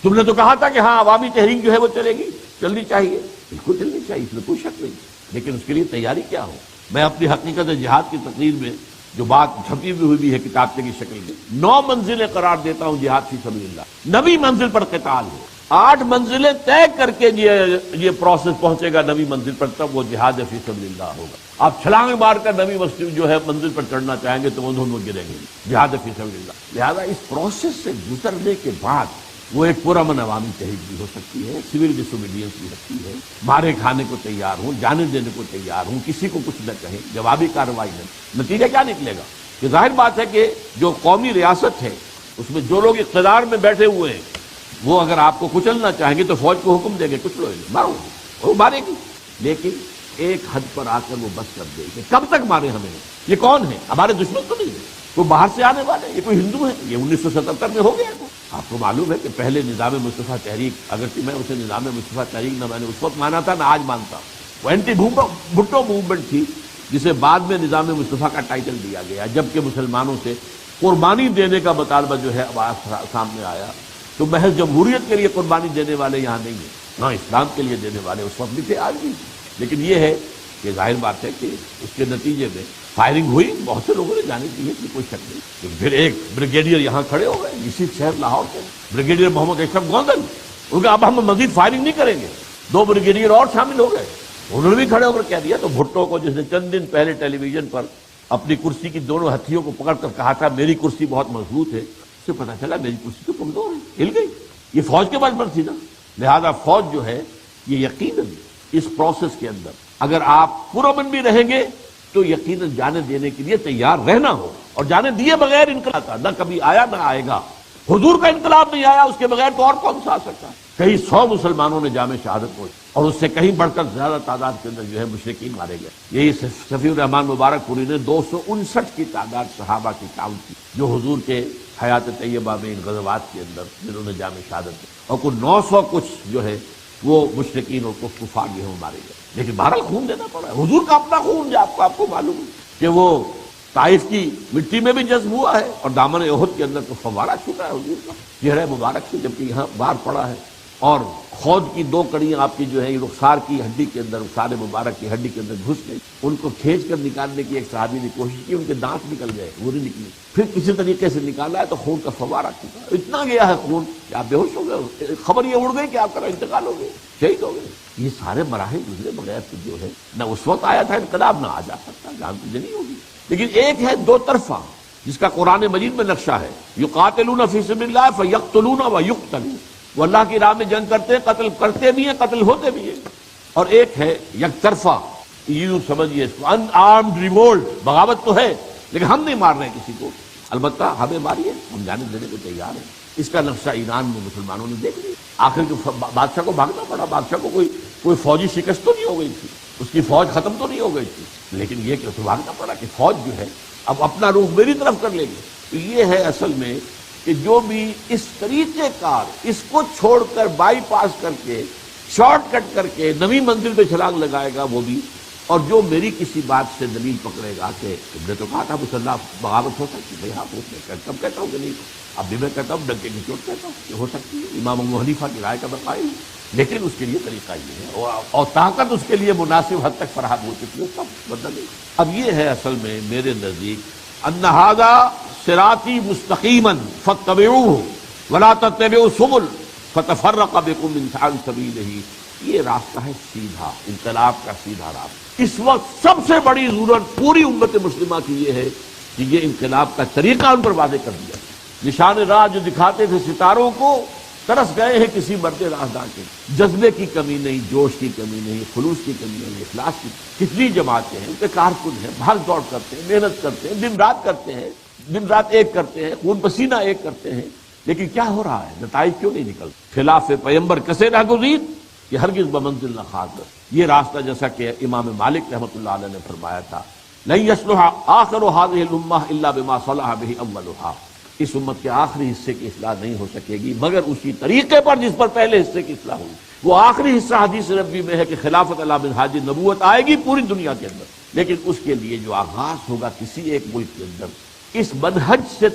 تم نے تو کہا تھا کہ ہاں عوامی تحریک جو ہے وہ چلے گی، چلنی چاہیے، بالکل چلنی چاہیے، اس میں کوئی شک نہیں، لیکن اس کے لیے تیاری کیا ہو. میں اپنی حقیقت جہاد کی تقریر میں جو بات چھپی ہوئی بھی ہے کتابچے کی شکل میں، 9 منزلیں قرار دیتا ہوں جہاد فی سبیل اللہ. 9ویں منزل پر قتال ہو، 8 منزلیں طے کر کے یہ پروسیس پہنچے گا 9ویں منزل پر، تب وہ جہاد فی سبیل اللہ ہوگا. آپ چھلانگ مار کر 9ویں مسجد جو ہے منزل پر چڑھنا چاہیں گے تو وہ دونوں گریں گے. جہاد فی سبیل اللہ. لہذا اس پروسیس سے گزرنے کے بعد وہ ایک پرامن عوامی تحریک بھی ہو سکتی ہے، سول ڈس اوبیڈینس بھی ہوتی ہے. مارے کھانے کو تیار ہوں، جانے دینے کو تیار ہوں، کسی کو کچھ نہ کہیں، جوابی کارروائی نہیں. نتیجہ کیا نکلے گا کہ ظاہر بات ہے کہ جو قومی ریاست ہے اس میں جو لوگ اقتدار میں بیٹھے ہوئے ہیں وہ اگر آپ کو کچلنا چاہیں گے تو فوج کو حکم دیں گے کچھ لوگ مارو، وہ مارے گی. لیکن ایک حد پر آ کر وہ بس کر دے گی. کب تک مارے ہمیں؟ یہ کون ہے؟ ہمارے دشمن تو نہیں ہے، کوئی باہر سے آنے والے، یہ کوئی ہندو ہے. یہ 1977 میں ہو گیا. آپ کو معلوم ہے کہ پہلے نظام مصطفیٰ تحریک، اگرچہ میں اسے نظام مصطفیٰ تحریک نہ میں نے اس وقت مانا تھا نہ آج مانتا، وہ اینٹی بھٹو موومنٹ تھی جسے بعد میں نظام مصطفیٰ کا ٹائٹل دیا گیا، جبکہ مسلمانوں سے قربانی دینے کا مطالبہ جو ہے سامنے آیا. تو محض جمہوریت کے لیے قربانی دینے والے یہاں نہیں ہیں، نہ اسلام کے لیے دینے والے اس وقت بھی تھے، آج بھی. لیکن یہ ہے کہ ظاہر بات ہے کہ اس کے نتیجے میں فائرنگ ہوئی، بہت سے لوگوں نے جانے کی ہے کہ کوئی شک نہیں. تو پھر ایک بریگیڈیئر یہاں کھڑے ہو گئے اسی شہر لاہور کے، بریگیڈیئر محمد اشرف گوندل. ان کا اب ہم مزید فائرنگ نہیں کریں گے. 2 بریگیڈیئر اور شامل ہو گئے، انہوں نے بھی کھڑے ہو کر کہہ دیا. تو بھٹو کو جس نے چند دن پہلے ٹیلی ویژن پر اپنی کرسی کی دونوں ہتھیوں کو پکڑ کر کہا تھا میری کرسی بہت مضبوط ہے، اسے پتا چلا میری کرسی تو کمزور ہے، ہل گئی. یہ فوج کے بل پر تھی نا. لہذا فوج جو ہے یہ یقیناً اس پروسیس کے اندر اگر آپ پرامن بھی رہیں گے تو یقیناً جانے دینے کے لیے تیار رہنا ہو. اور جانے دیے بغیر انقلاب تھا، نہ کبھی آیا نہ آئے گا۔ حضور کا انقلاب نہیں آیا، اس کے بغیر تو اور کون سا آ سکتا ہے؟ کئی 100 مسلمانوں نے جامع شہادت پہنچی اور اس سے کہیں بڑھ کر زیادہ تعداد کے اندر جو ہے مشرکین مارے گئے۔ یہی صفی الرحمان مبارک پوری نے 259 کی تعداد صحابہ کی کاؤنٹ کی جو حضور کے حیات طیبہ میں ان غزوات کے اندر جنہوں نے جامع شہادت دی، اور کوئی 900 کچھ جو ہے وہ مشرکین اور کفار جو ہے وہ مارے گئے۔ لیکن بہرحال خون دینا پڑا ہے، حضور کا اپنا خون جو آپ کو معلوم ہے کہ وہ طائف کی مٹی میں بھی جذب ہوا ہے اور دامن احد کے اندر تو فوارہ چھوٹا ہے حضور کا چہرہ مبارک سے، جبکہ یہاں بار پڑا ہے، اور خود کی 2 کڑیاں آپ کی جو ہے رخسار کی ہڈی کے اندر، رخسار مبارک کی ہڈی کے اندر گھس گئی، ان کو کھینچ کر نکالنے کی ایک صحابی نے کوشش کی، ان کے دانت نکل گئے، وہ نہیں نکلی، پھر کسی طریقے سے نکالا ہے تو خون کا فوارہ چھوٹا ہے، اتنا گیا ہے خون کہ آپ بے ہوش ہو گئے، خبر یہ اڑ گئی کہ آپ کا انتقال ہو گیا، شہید ہو گئے۔ یہ سارے مراحل گزرے بغیر تو جو ہے نہ اس وقت آیا تھا انقلاب، نہ آ جا سکتا، جان تو جنی ہوگی۔ لیکن ایک ہے 2 طرفہ جس کا قرآن مجید میں نقشہ ہے، یقاتلون فی سبیل اللہ فیقتلون ویقتلون، وہ اللہ کی راہ میں جنگ کرتے ہیں، قتل کرتے بھی ہیں، قتل ہوتے بھی ہیں۔ اور ایک ہے یک طرفہ، یوں سمجھیے اس کو، ان آرمڈ ریوولٹ، بغاوت تو ہے لیکن ہم نہیں مار رہے کسی کو، البتہ ہمیں ماریے، ہم جانے دینے کو تیار ہیں۔ اس کا نقشہ ایران میں مسلمانوں نے دیکھ لیا، آخر جو بادشاہ کو بھاگنا پڑا، بادشاہ کو کوئی فوجی شکست تو نہیں ہو گئی تھی، اس کی فوج ختم تو نہیں ہو گئی تھی، لیکن یہ کہ اسے بھاگنا پڑا کہ فوج جو ہے اب اپنا رخ میری طرف کر لے گی۔ تو یہ ہے اصل میں کہ جو بھی اس طریقے کار اس کو چھوڑ کر بائی پاس کر کے شارٹ کٹ کر کے نئی منزل پہ چھلانگ لگائے گا وہ بھی، اور جو میری کسی بات سے دلیل پکڑے گا کہ تم نے تو کہا تھا مسلح بغاوت ہو سکتی، بھائی ہاں کب کہتا ہوں کہ نہیں، اب بھی میں کہتا ہوں ڈنکے کی چوٹ کہتا ہوں کہ ہو سکتی ہے، امام ابو حنیفہ کی رائے کا بقائے، لیکن اس کے لیے طریقہ یہ ہے اور طاقت اس کے لیے مناسب حد تک فراہم ہو چکی ہے، سب بدل۔ اب یہ ہے اصل میں میرے نزدیک ان ھذا صراطی مستقیما فاتبعوہ ولا تتبعوا السبل فتفرق بکم عن سبیلہ، یہ راستہ ہے سیدھا، انقلاب کا سیدھا راستہ۔ اس وقت سب سے بڑی ضرورت پوری امت مسلمہ کی یہ ہے کہ یہ انقلاب کا طریقہ ان پر واضح کر دیا، نشان راہ جو دکھاتے تھے ستاروں کو، ترس گئے ہیں کسی مرد راہدار کے، جذبے کی کمی نہیں، جوش کی کمی نہیں، خلوص کی کمی نہیں، اخلاص کی کتنی جماعتیں ہیں، ان کے کارکن ہیں، بھاگ دوڑ کرتے ہیں، محنت کرتے ہیں، دن رات کرتے ہیں، دن رات ایک کرتے ہیں، خون پسینہ ایک کرتے ہیں، لیکن کیا ہو رہا ہے؟ نتائج کیوں نہیں نکلتے؟ خلاف پیمبر کسے نہ گزید کہ ہرگز بمنزل نہ خاص۔ یہ راستہ جیسا کہ امام مالک رحمۃ اللہ علیہ نے فرمایا تھا، لن یصلح آخر هذه الامہ الا بما صلح به اولها، اس امت کے آخری حصے کی اصلاح نہیں ہو سکے گی مگر اسی طریقے پر جس پر پہلے حصے کی اصلاح ہوئی۔ وہ آخری حصہ حدیث نبوی میں ہے کہ خلافت علی منہاج نبوت آئے گی پوری دنیا کے اندر، لیکن اس کے لیے جو آغاز ہوگا کسی ایک ملک کے اندر، اس منہج سے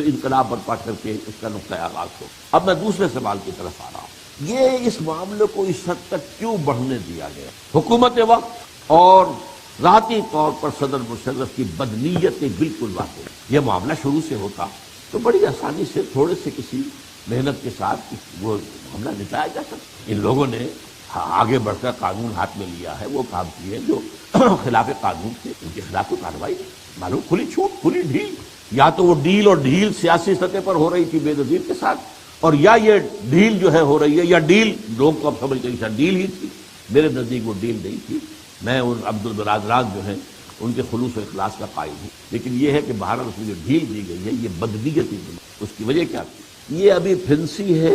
انقلاب برپا کر کے اس کا نقطۂ آغاز ہو۔ اب میں دوسرے سوال کی طرف آ رہا ہوں، یہ اس معاملے کو اس حد تک کیوں بڑھنے دیا گیا؟ حکومت وقت اور ذاتی طور پر صدر مشرف کی بدنیت بالکل واضح۔ یہ معاملہ شروع سے ہوتا تو بڑی آسانی سے تھوڑے سے کسی محنت کے ساتھ وہ معاملہ نپٹایا جا سکتا۔ ان لوگوں نے آگے بڑھ کر قانون ہاتھ میں لیا ہے، وہ کام کیے جو خلاف قانون تھے، ان کے خلاف کوئی کارروائی نہیں، معلوم کھلی چھوٹ، کھلی ڈھیل، یا تو وہ ڈیل اور ڈھیل سیاسی سطح پر ہو رہی تھی بے نظیر کے ساتھ، اور یا یہ ڈیل جو ہے ہو رہی ہے، یا ڈیل لوگ کو اب سمجھتے ہیں شاید ڈیل ہی تھی، میرے نزدیک وہ ڈیل نہیں تھی۔ میں ان عبد البرادرات جو ہیں ان کے خلوص و اخلاص کا قائل ہوں، لیکن یہ ہے کہ بہرحال اس میں جو ڈھیل دی گئی ہے یہ بدنیتی ہے۔ اس کی وجہ کیا تھی؟ یہ ابھی پھنسی ہے،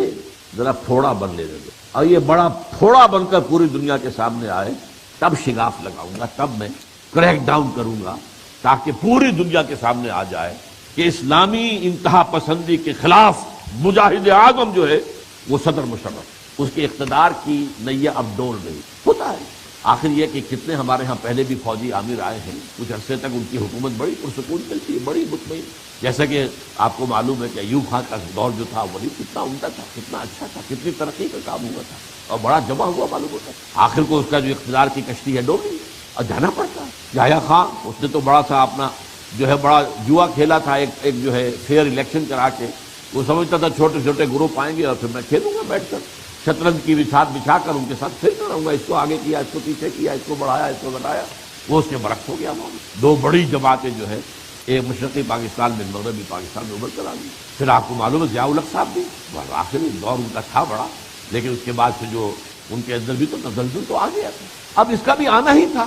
ذرا پھوڑا بن لینے دو، اور یہ بڑا پھوڑا بن کر پوری دنیا کے سامنے آئے تب شگاف لگاؤں گا، تب میں کریک ڈاؤن کروں گا، تاکہ پوری دنیا کے سامنے آ جائے کہ اسلامی انتہا پسندی کے خلاف مجاہد اعظم جو ہے وہ صدر مشرف، اس کے اقتدار کی نیا اب ڈول رہی ہوتا ہے۔ آخر یہ کہ کتنے ہمارے ہاں پہلے بھی فوجی عامر آئے ہیں، کچھ عرصے تک ان کی حکومت بڑی پرسکون چلتی ہے، بڑی مطمئن، جیسا کہ آپ کو معلوم ہے کہ ایوب خان کا دور جو تھا وہ کتنا عمدہ تھا، کتنا اچھا تھا، کتنی ترقی کا کام ہوا تھا اور بڑا جمع ہوا معلوم ہوتا ہے۔ آخر کو اس کا جو اقتدار کی کشتی ہے ڈوبی اور جانا پڑتا ہے۔ یحییٰ خان اس نے تو بڑا سا اپنا جو ہے بڑا جوا کھیلا تھا، ایک جو ہے فیئر الیکشن کرا کے، وہ سمجھتا تھا چھوٹے چھوٹے گروپ آئیں گے اور پھر میں کھیلوں گا بیٹھ کر، شطرنج کی بچھات بچھا کر ان کے ساتھ کھیلتا رہوں گا، اس کو آگے کیا، اس کو پیچھے کیا، اس کو بڑھایا، اس کو گھٹایا۔ وہ اس کے برعکس ہو گیا۔ دو بڑی جماعتیں جو ہے، ایک مشرقی پاکستان میں، مغربی پاکستان میں ابھر کر آ گئی۔ پھر آپ کو معلوم ہے ضیاء الحق صاحب بھی آخری دور ان کا تھا بڑا، لیکن اس کے بعد سے جو ان کے اندر بھی تو تزلزل تو آ گیا تھا، اب اس کا بھی آنا ہی تھا۔